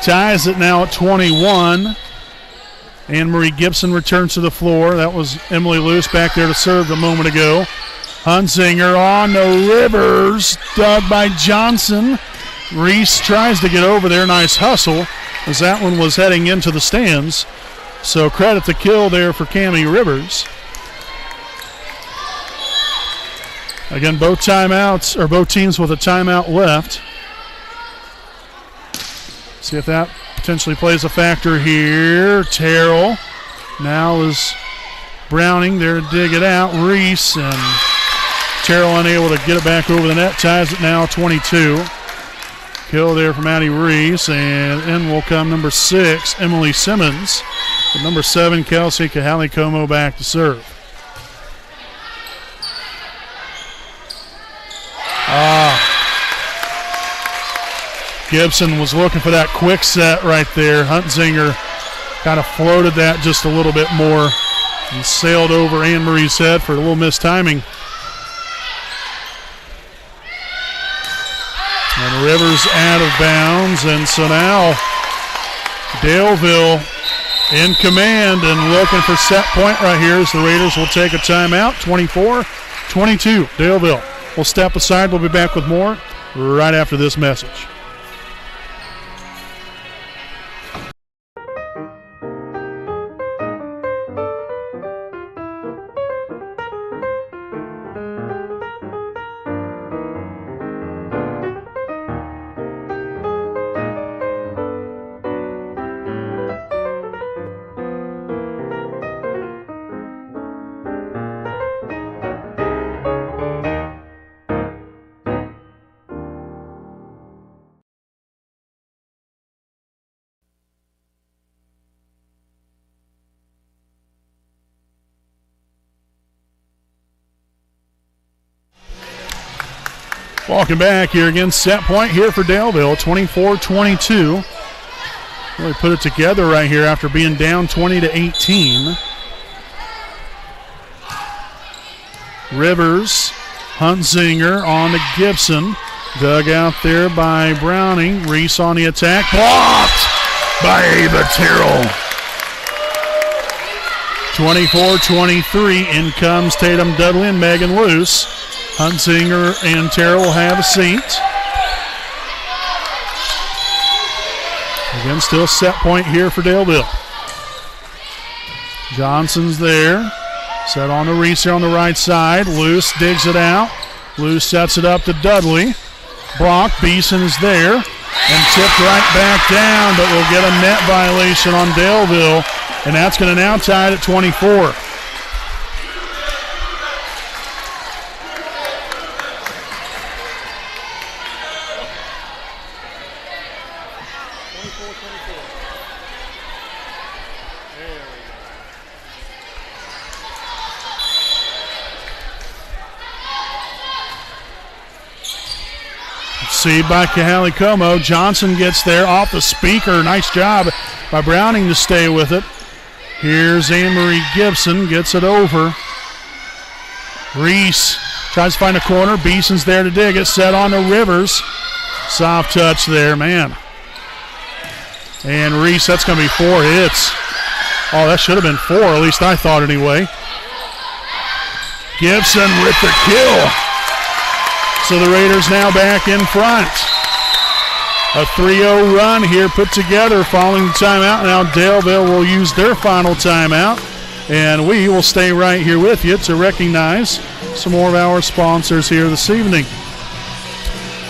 Ties it now at 21. Anne-Marie Gibson returns to the floor. That was Emily Luce back there to serve a moment ago. Huntzinger on the Rivers, dug by Johnson. Reese tries to get over there. Nice hustle, as that one was heading into the stands. So credit the kill there for Cammie Rivers. Again, both teams with a timeout left. See if that potentially plays a factor here. Terrell now is Browning there to dig it out. Reese and Terrell unable to get it back over the net. Ties it now 22. Kill there from Addie Reese, and in will come number 6, Emily Simmons. With number 7, Kelsey Kahali-Como back to serve. Gibson was looking for that quick set right there. Huntzinger kind of floated that just a little bit more and sailed over Anne-Marie's head for a little mistiming. And Rivers out of bounds, and so now Daleville in command and looking for set point right here as the Raiders will take a timeout. 24-22, Daleville. We'll step aside. We'll be back with more right after this message. Walking back here again, set point here for Daleville, 24-22. Really put it together right here after being down 20-18. Rivers, Huntzinger on to Gibson. Dug out there by Browning. Reese on the attack. Blocked by Ava Terrell. 24-23. In comes Tatum Dudley and Megan Luce. Huntzinger and Terrell will have a seat. Again, still set point here for Daleville. Johnson's there. Set on to Reese here on the right side. Luce digs it out. Luce sets it up to Dudley. Brock Beeson is there and tipped right back down, but we'll get a net violation on Daleville, and that's going to now tie it at 24. By Kahali-Como. Johnson gets there off the speaker. Nice job by Browning to stay with it. Here's Anne-Marie Gibson. Gets it over. Reese tries to find a corner. Beeson's there to dig it. Set on to Rivers. Soft touch there, man. And Reese, that's going to be 4 hits. Oh, that should have been 4, at least I thought anyway. Gibson with the kill. So the Raiders now back in front. A 3-0 run here put together following the timeout. Now Daleville will use their final timeout. And we will stay right here with you to recognize some more of our sponsors here this evening.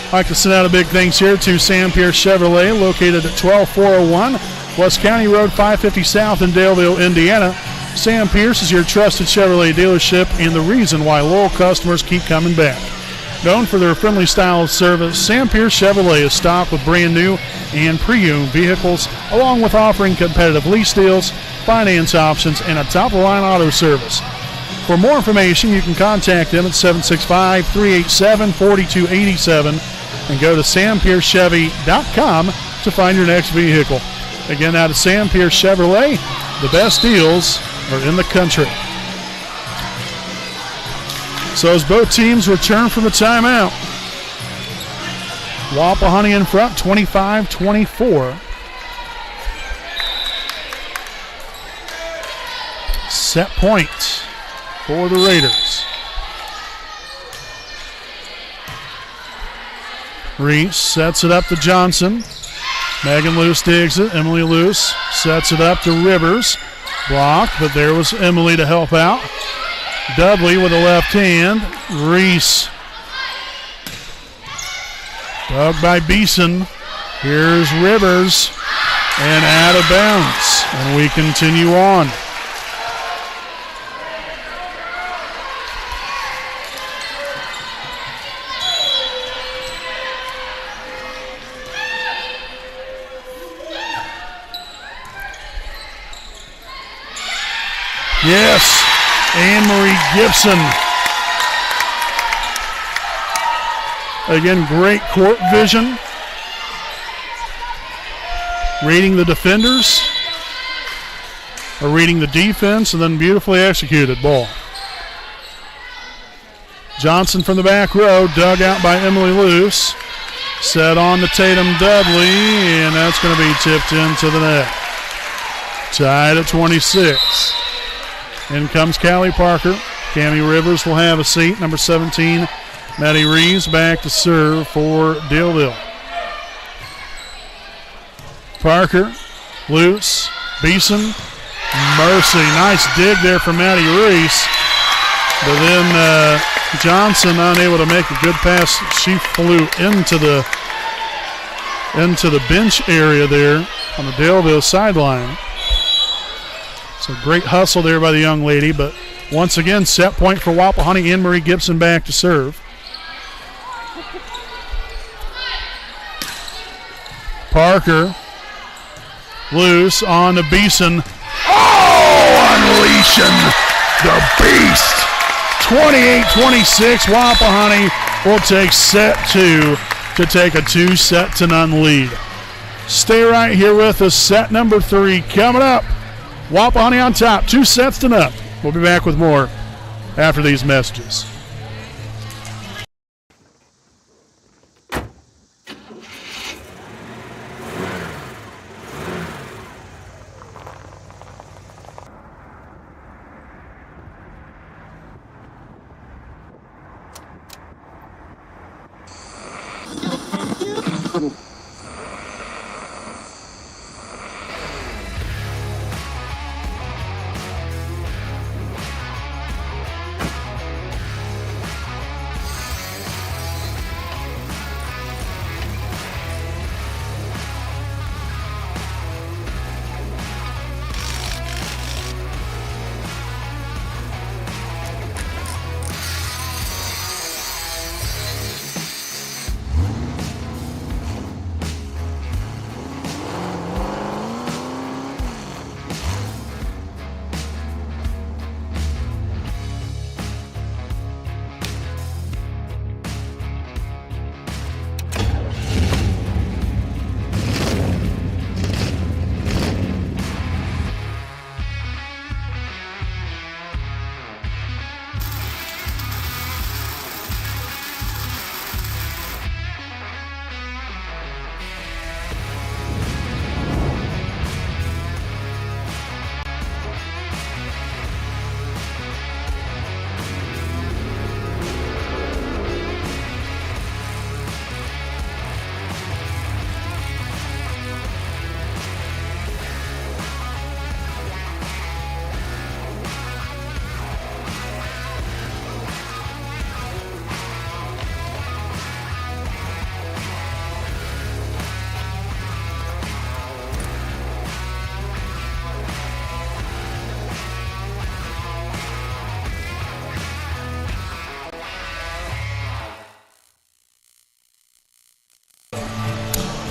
I'd like to send out a big thanks here to Sam Pierce Chevrolet, located at 12401 West County Road 550 South in Daleville, Indiana. Sam Pierce is your trusted Chevrolet dealership and the reason why loyal customers keep coming back. Known for their friendly style of service, Sam Pierce Chevrolet is stocked with brand new and pre-owned vehicles, along with offering competitive lease deals, finance options, and a top-of-the-line auto service. For more information, you can contact them at 765-387-4287 and go to sampierchevy.com to find your next vehicle. Again, out of Sam Pierce Chevrolet, the best deals are in the country. So as both teams return from the timeout, Wapahani in front, 25-24. Set point for the Raiders. Reese sets it up to Johnson. Megan Luce digs it. Emily Luce sets it up to Rivers. Blocked, but there was Emily to help out. Dudley with the left hand. Reese. Dug by Beeson. Here's Rivers. And out of bounds. And we continue on. Yes, Anne-Marie Gibson. Again, great court vision. Reading the defenders, or reading the defense, and then beautifully executed ball. Johnson from the back row, dug out by Emily Luce. Set on to Tatum Dudley, and that's going to be tipped into the net. Tied at 26. In comes Callie Parker. Cammie Rivers will have a seat. Number 17, Maddie Reeves back to serve for Daleville. Parker, Luce, Beeson, Mercy. Nice dig there from Maddie Reese. But then Johnson unable to make a good pass. She flew into the bench area there on the Daleville sideline. So great hustle there by the young lady, but once again, set point for Wapahani. Anne-Marie Gibson back to serve. Parker, Luce on to Beeson. Oh, unleashing the beast. 28-26, Wapahani will take set two to take a 2-0 lead. Stay right here with us. Set number 3 coming up. Wapahani on top, 2-0. We'll be back with more after these messages.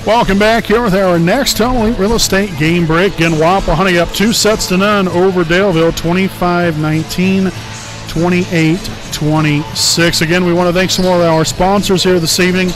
Welcome back here with our next Home Elite Real Estate game break. Again, Wapahani up 2-0 over Daleville, 25-19, 28-26. Again, we want to thank some more of our sponsors here this evening.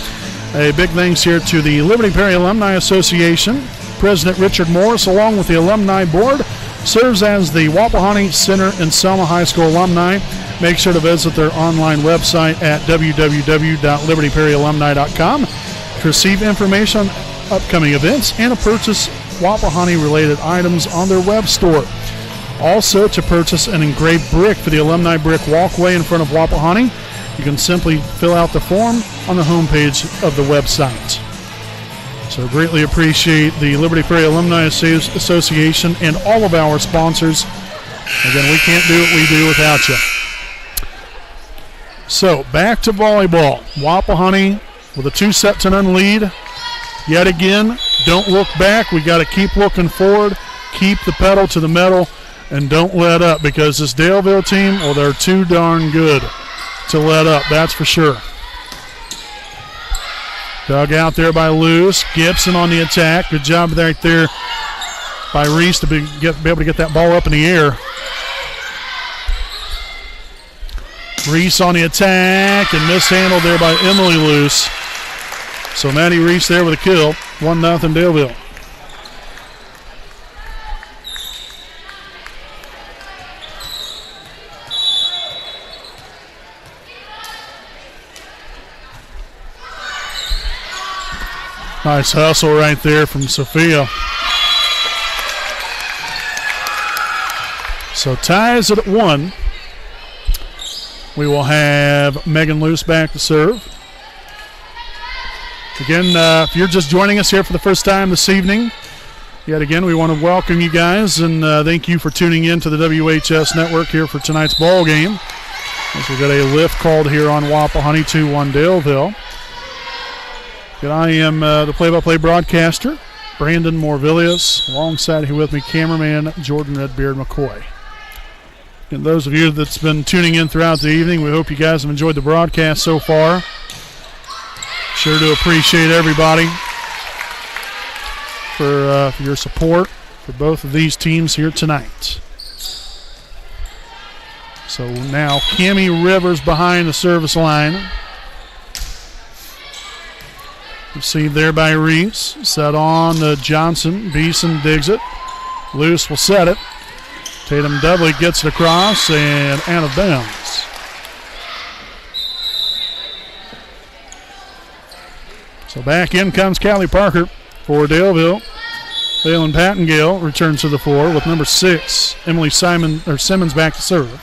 A big thanks here to the Liberty Perry Alumni Association. President Richard Morris, along with the Alumni Board, serves as the Wapahani Center and Selma High School alumni. Make sure to visit their online website at www.libertyperryalumni.com to receive information on upcoming events and to purchase Wapahani-related items on their web store. Also, to purchase an engraved brick for the alumni brick walkway in front of Wapahani, you can simply fill out the form on the homepage of the website. So greatly appreciate the Liberty Perry Alumni Association and all of our sponsors. Again, we can't do what we do without you. So back to volleyball. Wapahani with a 2-0 lead. Yet again, don't look back. We got to keep looking forward, keep the pedal to the metal, and don't let up, because this Daleville team, well, they're too darn good to let up, that's for sure. Dug out there by Luce. Gibson on the attack. Good job right there by Reese to be able to get that ball up in the air. Reese on the attack and mishandled there by Emily Luce. So Maddie Reese there with a kill. 1-0 Daleville. Nice hustle right there from Sophia. So ties it at 1. We will have Megan Luce back to serve. Again, if you're just joining us here for the first time this evening, yet again, we want to welcome you guys and thank you for tuning in to the WHS Network here for tonight's ball game. As we got a lift called here on Wapahani 2-1 Daleville. And I am the play-by-play broadcaster, Brandon Morvillius, alongside here with me, cameraman Jordan Redbeard McCoy. And those of you that's been tuning in throughout the evening, we hope you guys have enjoyed the broadcast so far. Sure to appreciate everybody for your support for both of these teams here tonight. So now Cammie Rivers behind the service line. Received there by Reese. Set on to Johnson. Beeson digs it. Luce will set it. Tatum Dudley gets it across and out of bounds. So back in comes Callie Parker for Daleville. Valen Pattengale returns to the floor with number 6, Emily Simmons back to serve.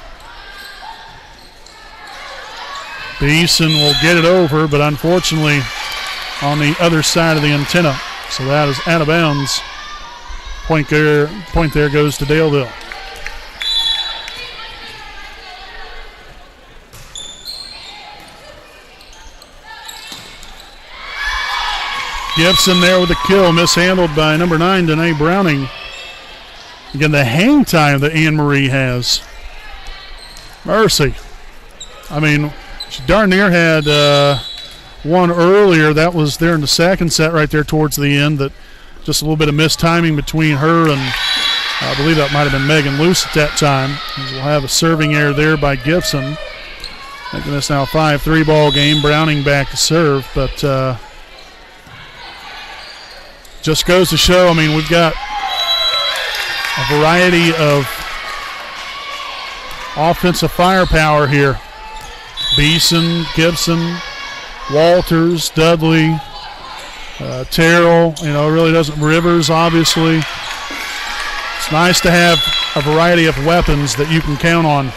Beeson will get it over, but unfortunately on the other side of the antenna. So that is out of bounds. Point there goes to Daleville. Gibson there with the kill, mishandled by number 9, Danae Browning. Again, the hang time that Anne Marie has. Mercy. I mean, she darn near had one earlier. That was there in the second set right there towards the end. That just a little bit of mistiming between her and I believe that might have been Megan Luce at that time. We'll have a serving error there by Gibson. Making this now a 5-3 ball game. Browning back to serve, but just goes to show, I mean, we've got a variety of offensive firepower here. Beeson, Gibson, Walters, Dudley, Terrell, you know, it really doesn't, Rivers, obviously. It's nice to have a variety of weapons that you can count on.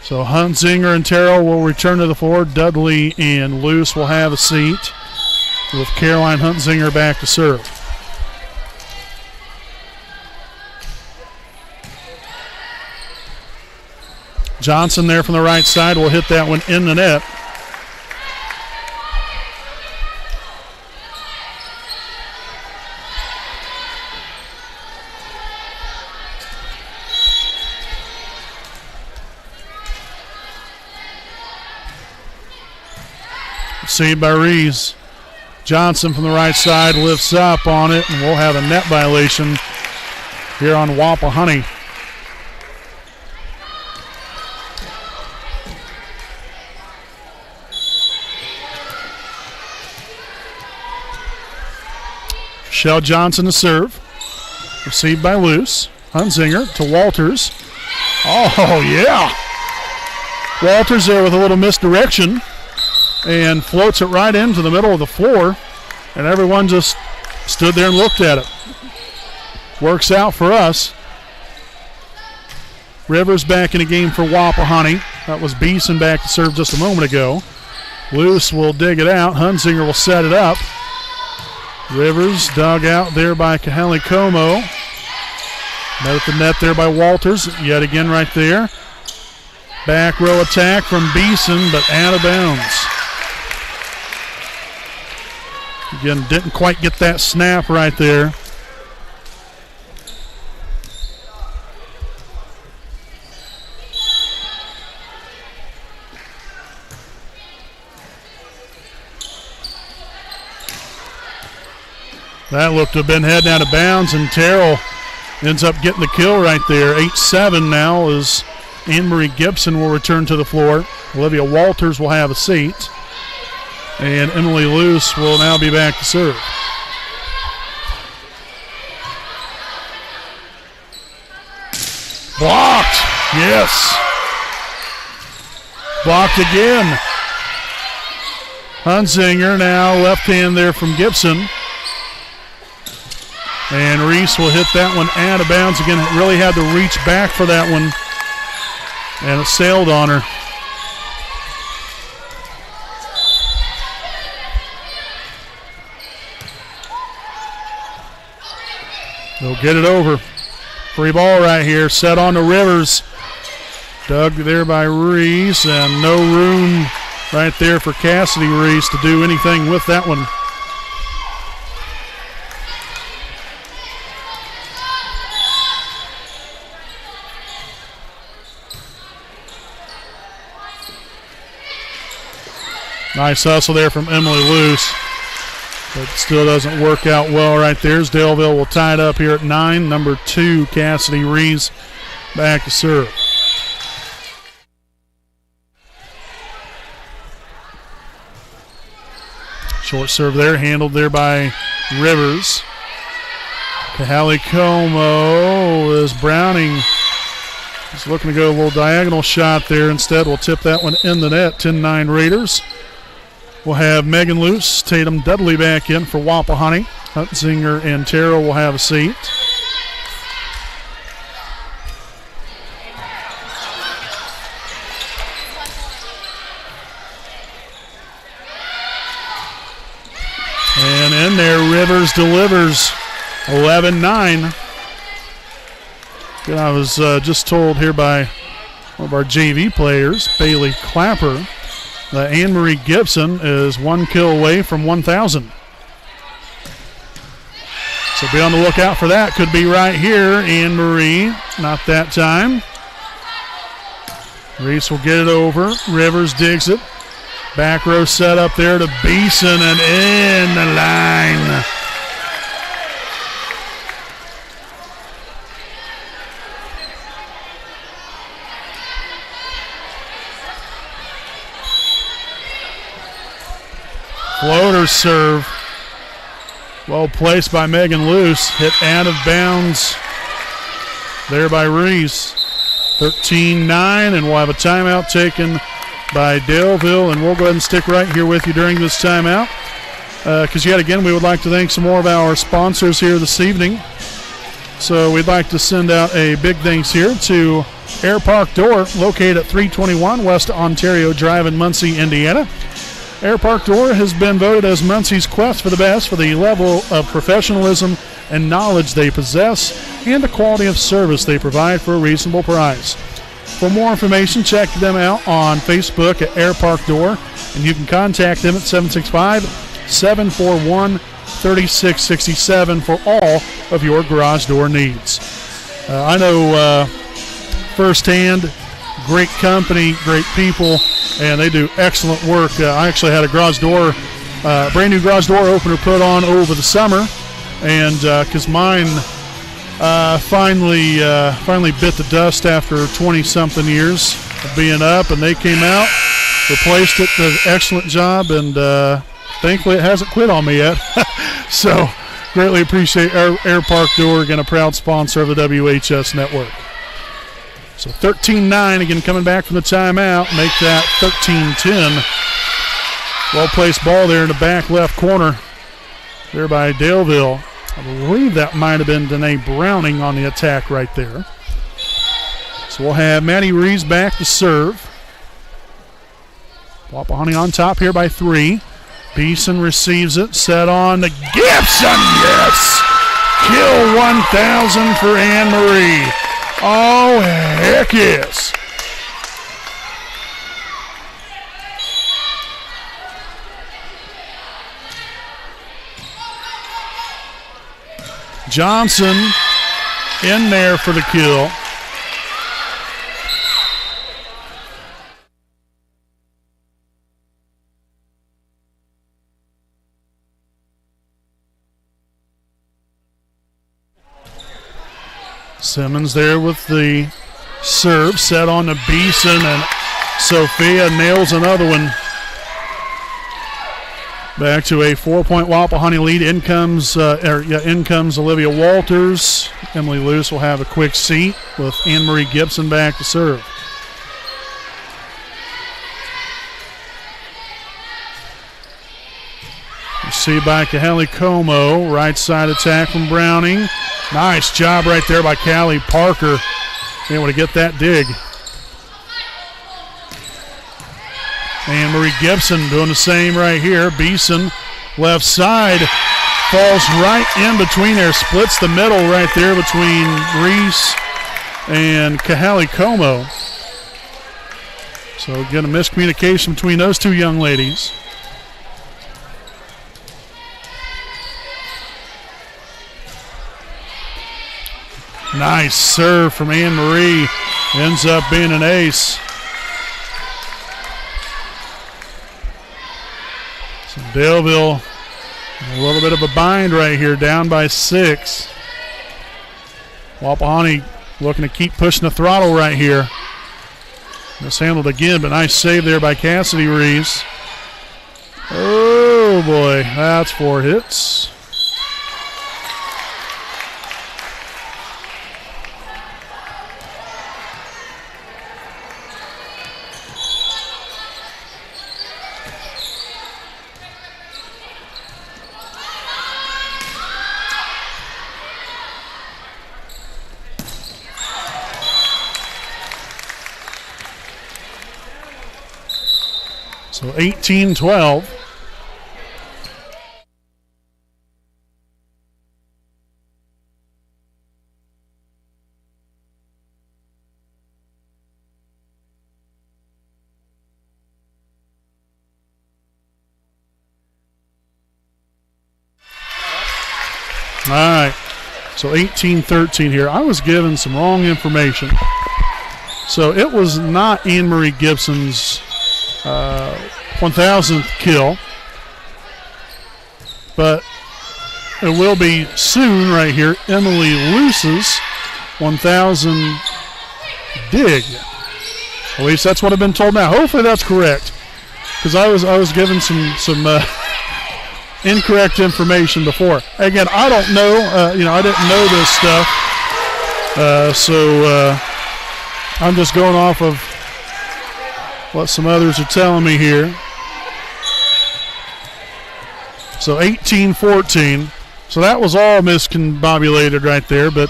So Hunzinger and Terrell will return to the floor. Dudley and Luce will have a seat with Caroline Hunzinger back to serve. Johnson there from the right side will hit that one in the net. Saved by Rees. Johnson from the right side lifts up on it, and we'll have a net violation here on Wapahani. Shell Johnson to serve. Received by Luce. Hunzinger to Walters. Oh, yeah. Walters there with a little misdirection and floats it right into the middle of the floor, and everyone just stood there and looked at it. Works out for us. Rivers back in the game for Wapahani. That was Beeson back to serve just a moment ago. Luce will dig it out. Hunzinger will set it up. Rivers dug out there by Kahali Como. Met at the net there by Walters. Yet again right there. Back row attack from Beeson, but out of bounds. Again, didn't quite get that snap right there. That looked to have been heading out of bounds, and Terrell ends up getting the kill right there. 8-7 now as Anne-Marie Gibson will return to the floor. Olivia Walters will have a seat. And Emily Luce will now be back to serve. Blocked. Yes. Blocked again. Hunzinger now left hand there from Gibson. And Reese will hit that one out of bounds again. It really had to reach back for that one. And it sailed on her. They'll get it over. Free ball right here. Set on to Rivers. Dug there by Reese. And no room right there for Cassidy Reese to do anything with that one. Nice hustle there from Emily Luce. But still doesn't work out well right there. Daleville will tie it up here at 9. Number 2, Cassidy Rees, back to serve. Short serve there, handled there by Rivers. Kahali Como is Browning. He's looking to go a little diagonal shot there. Instead, we'll tip that one in the net. 10-9 Raiders. We'll have Megan Luce, Tatum Dudley back in for Wapahani. Hunzinger and Terrell will have a seat. And in there, Rivers delivers. 11-9. I was just told here by one of our JV players, Bailey Clapper, that Anne-Marie Gibson is 1 kill away from 1,000. So be on the lookout for that. Could be right here. Anne-Marie, not that time. Reese will get it over. Rivers digs it. Back row set up there to Beeson and in the line. Floater serve. Well placed by Megan Luce. Hit out of bounds there by Reese. 13-9, and we'll have a timeout taken by Daleville, and we'll go ahead and stick right here with you during this timeout because yet again we would like to thank some more of our sponsors here this evening. So we'd like to send out a big thanks here to Air Park Door, located at 321 West Ontario Drive in Muncie, Indiana. Air Park Door has been voted as Muncie's quest for the best for the level of professionalism and knowledge they possess and the quality of service they provide for a reasonable price. For more information, check them out on Facebook at Air Park Door, and you can contact them at 765-741-3667 for all of your garage door needs. I know firsthand, great company, great people, and they do excellent work. I actually had a brand new garage door opener put on over the summer, and because mine finally bit the dust after 20-something years of being up, and they came out, replaced it, did an excellent job, and thankfully it hasn't quit on me yet. So greatly appreciate Air Park Door, again a proud sponsor of the WHS Network. So 13-9, again coming back from the timeout, make that 13-10. Well-placed ball there in the back left corner there by Daleville. I believe that might have been Danae Browning on the attack right there. So we'll have Maddie Reeves back to serve. Wapahani on top here by 3. Beeson receives it, set on to Gibson, yes! Kill 1,000 for Anne Marie. Oh, heck yes. Johnson in there for the kill. Simmons there with the serve, set on to Beeson, and Sophia nails another one. Back to a 4-point Wapahani lead. In comes Olivia Walters. Emily Luce will have a quick seat with Anne-Marie Gibson back to serve. Received by Kaheli Como. Right side attack from Browning. Nice job right there by Callie Parker. Able to get that dig. Anne-Marie Gibson doing the same right here. Beeson, left side, falls right in between there, splits the middle right there between Reese and Kaheli Como. So again, a miscommunication between those two young ladies. Nice serve from Anne-Marie. Ends up being an ace. So Daleville, a little bit of a bind right here, down by 6. Wapahani looking to keep pushing the throttle right here. Mishandled again, but nice save there by Cassidy Reeves. Oh boy, that's 4 hits. So 18-12. All right, so 18-13 here. I was given some wrong information. So it was not Anne-Marie Gibson's 1,000th kill, but it will be soon right here. Emily Luce's 1,000 dig. At least that's what I've been told now. Hopefully that's correct, because I was given some incorrect information before. Again, I don't know. I didn't know this stuff, so I'm just going off of what some others are telling me here. So 18-14. So that was all miscombobulated right there, but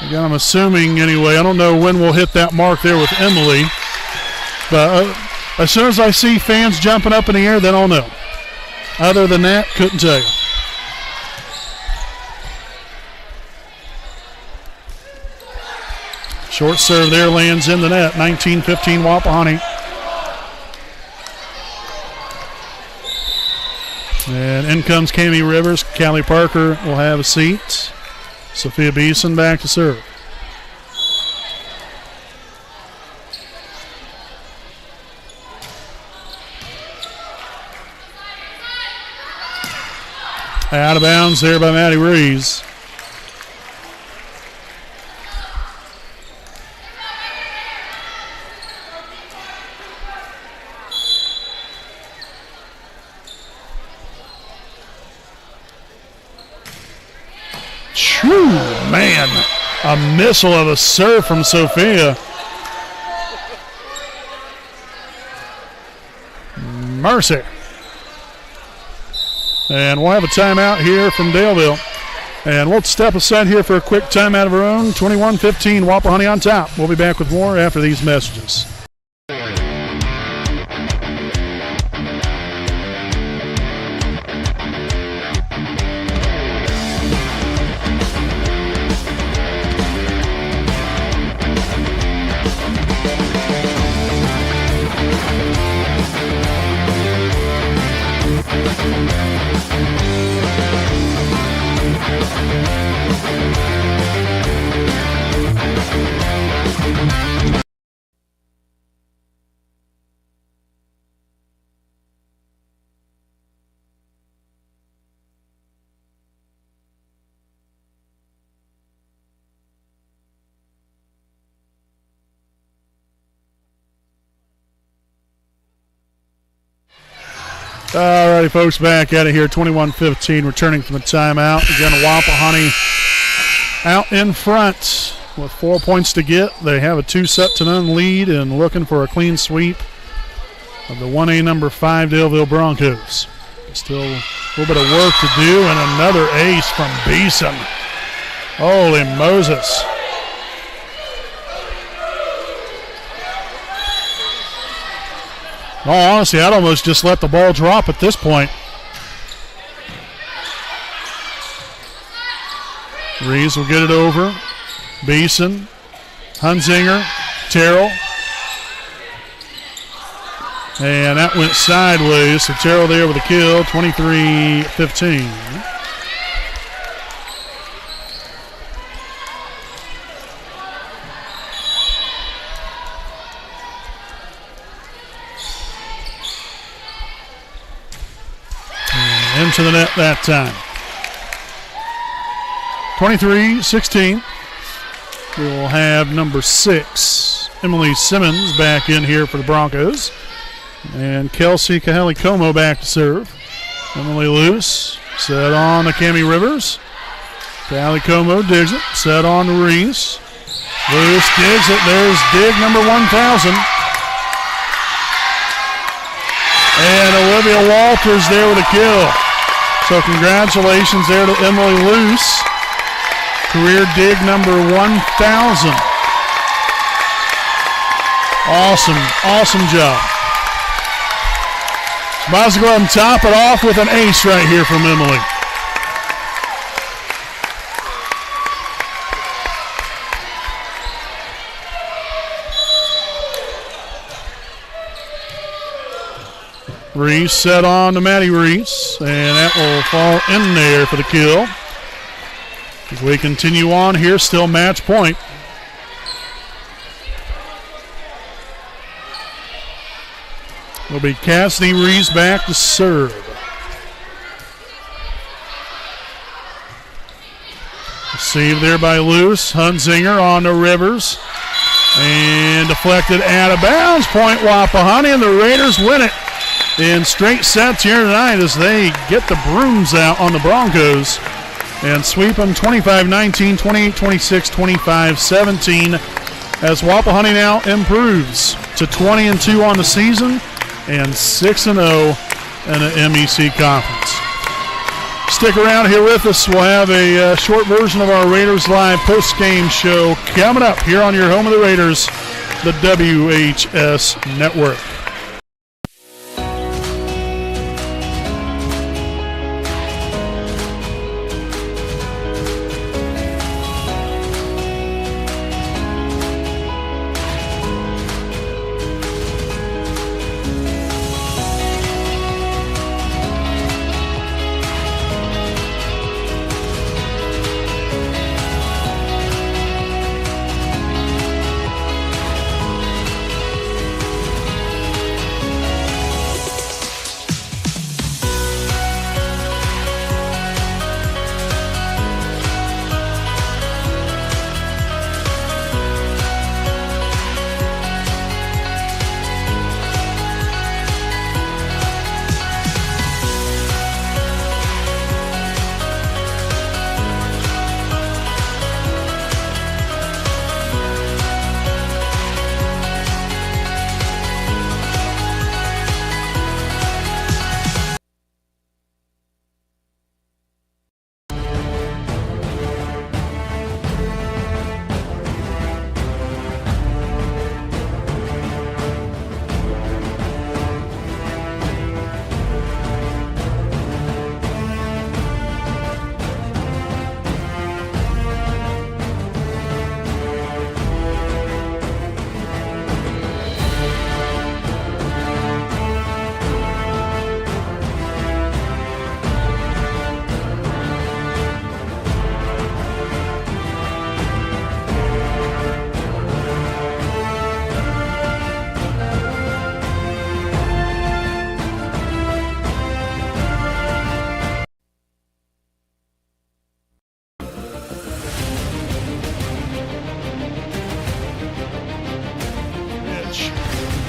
again, I'm assuming anyway. I don't know when we'll hit that mark there with Emily, but as soon as I see fans jumping up in the air, then I'll know. Other than that, couldn't tell you. Short serve there lands in the net. 19-15 Wapahani. And in comes Cami Rivers. Callie Parker will have a seat. Sophia Beeson back to serve. Out of bounds there by Maddie Rees. True, man. A missile of a serve from Sophia. Mercy. And we'll have a timeout here from Daleville. And we'll step aside here for a quick timeout of our own. 21-15, Wapahani on top. We'll be back with more after these messages. All righty, folks, back at it here, 21-15, returning from the timeout. Again, Wapahani out in front with 4 points to get. They have a 2-0 lead and looking for a clean sweep of the 1A number 5 Daleville Broncos. Still a little bit of work to do, and another ace from Beeson. Holy Moses. In all honesty, I'd almost just let the ball drop at this point. Rees will get it over. Beeson, Hunzinger, Terrell. And that went sideways, so Terrell there with a kill, 23-15. Into the net that time. 23-16. We will have number 6, Emily Simmons, back in here for the Broncos. And Kelsey Kaheli-Como back to serve. Emily loose. Set on to Cammie Rivers. Kaheli-Como digs it. Set on to Reese. Loose digs it. There's dig number 1,000. And Olivia Walters there with a kill. So congratulations there to Emily Luce. Career dig number 1,000. Awesome job. Might as well go ahead and top it off with an ace right here from Emily. Reese set on to Maddie Reese, and that will fall in there for the kill. As we continue on here, still match point. Will be Cassidy Reese back to serve. Received there by Luce. Hunzinger on to Rivers. And deflected out of bounds. Point Wapahani, and the Raiders win it in straight sets here tonight as they get the brooms out on the Broncos and sweep them 25-19, 28-26, 25-17 as Wapahani now improves to 20-2 on the season and 6-0 in the MEC Conference. Stick around here with us. We'll have a short version of our Raiders Live post-game show coming up here on your home of the Raiders, the WHS Network.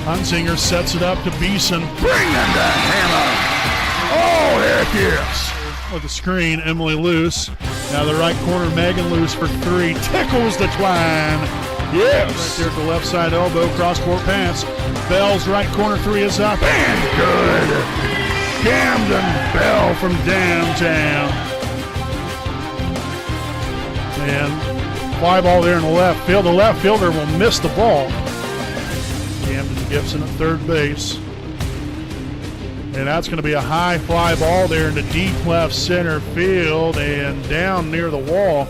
Hunzinger sets it up to Beeson. Bring in the hammer. Oh, heck yes. With the screen, Emily Luce. Now the right corner, Megan Luce for three. Tickles the twine. Yes. Right there at the left side elbow, cross-court pass. Bell's right corner three is up. And good. Camden Bell from downtown. And fly ball there in the left field. The left fielder will miss the ball. Camden Gibson at third base. And that's going to be a high fly ball there into deep left center field and down near the wall.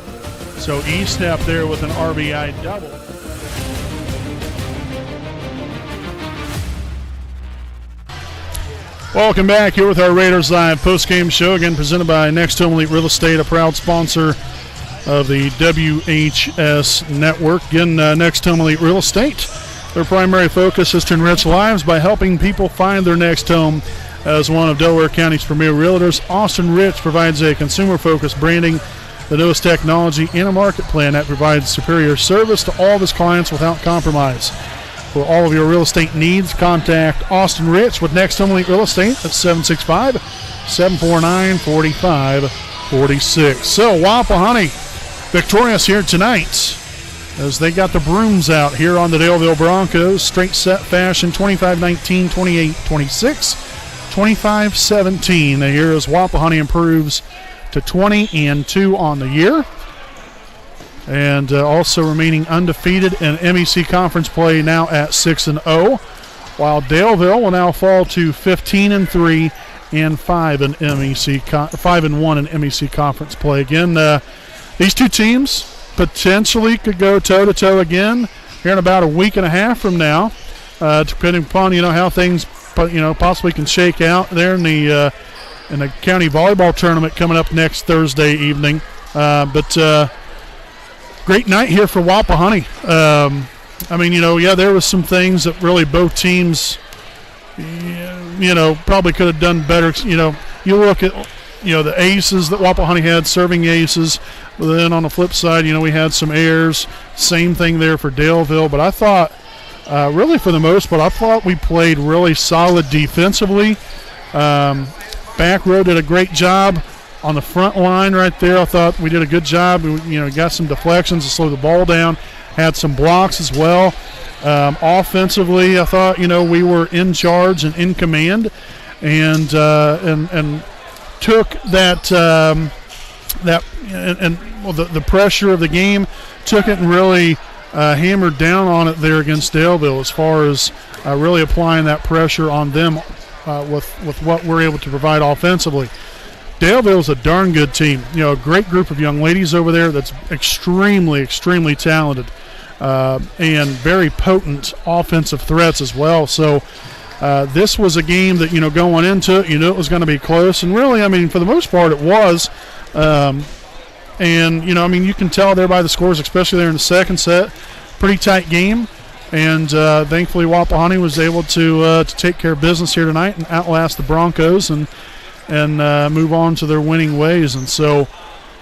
So E-Step there with an RBI double. Welcome back here with our Raiders Live postgame show, again presented by Next Home Elite Real Estate, a proud sponsor of the WHS Network. Again, Next Home Elite Real Estate, their primary focus is to enrich lives by helping people find their next home. As one of Delaware County's premier realtors, Austin Rich provides a consumer-focused branding, the newest technology, and a market plan that provides superior service to all of his clients without compromise. For all of your real estate needs, contact Austin Rich with Next Home Elite Real Estate at 765-749-4546. So Wapahani victorious here tonight as they got the brooms out here on the Daleville Broncos. Straight set fashion, 25-19, 28-26, 25-17. Here as Wapahani improves to 20-2 on the year. And also remaining undefeated in MEC conference play now at 6-0, while Daleville will now fall to 15-3 and 5-1 in MEC conference play. Again, these two teams potentially could go toe-to-toe again here in about a week and a half from now, depending upon how things possibly can shake out there in the county volleyball tournament coming up next Thursday evening. Great night here for Wapahani. There was some things that really both teams, probably could have done better. You look at, the aces that Wapahani had, serving aces. But then on the flip side, we had some errors. Same thing there for Daleville. But I thought, really for the most part, I thought we played really solid defensively. Back row did a great job. On the front line right there, I thought we did a good job. We, got some deflections to slow the ball down, had some blocks as well. Offensively, I thought, we were in charge and in command, and took the pressure of the game, took it and really hammered down on it there against Daleville as far as really applying that pressure on them with what we're able to provide offensively. Daleville's a darn good team. A great group of young ladies over there that's extremely, extremely talented and very potent offensive threats as well. So this was a game that, going into it, it was going to be close. And really, for the most part, it was. You can tell there by the scores, especially there in the second set. Pretty tight game. And thankfully, Wapahani was able to take care of business here tonight and outlast the Broncos and move on to their winning ways. And so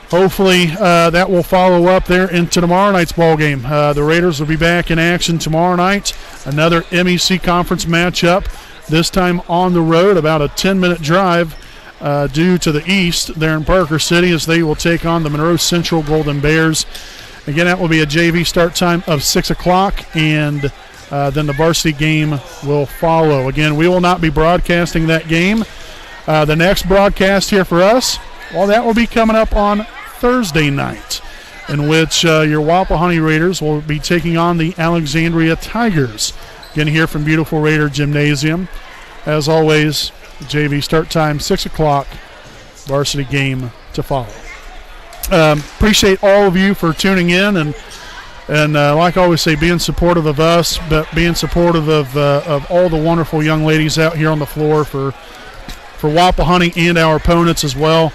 hopefully that will follow up there into tomorrow night's ball game. The Raiders will be back in action tomorrow night. Another MEC conference matchup, this time on the road, about a 10-minute drive due to the east there in Parker City, as they will take on the Monroe Central Golden Bears. Again, that will be a JV start time of 6 o'clock, and then the varsity game will follow. Again, we will not be broadcasting that game. The next broadcast here for us, that will be coming up on Thursday night, in which your Wapahani Raiders will be taking on the Alexandria Tigers. Again, here from beautiful Raider Gymnasium. As always, JV start time, 6 o'clock, varsity game to follow. Appreciate all of you for tuning in and like I always say, being supportive of us, but being supportive of all the wonderful young ladies out here on the floor for Wapahani and our opponents as well.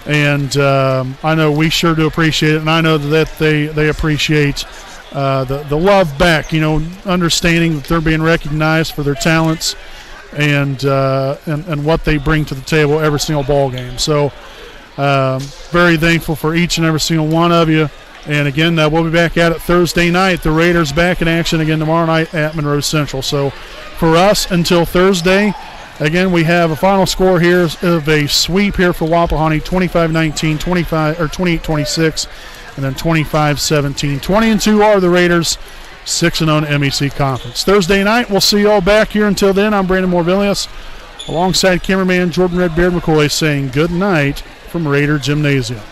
And I know we sure do appreciate it, and I know that they appreciate the love back, understanding that they're being recognized for their talents and what they bring to the table every single ball game. So very thankful for each and every single one of you. And again, we'll be back at it Thursday night. The Raiders back in action again tomorrow night at Monroe Central. So for us, until Thursday, again, we have a final score here of a sweep here for Wapahani, 25-19, 28-26, and then 25-17. 20-2 are the Raiders, 6-0 in MEC Conference. Thursday night, we'll see you all back here. Until then, I'm Brandon Morvillius, alongside cameraman Jordan Redbeard McCoy, saying good night from Raider Gymnasium.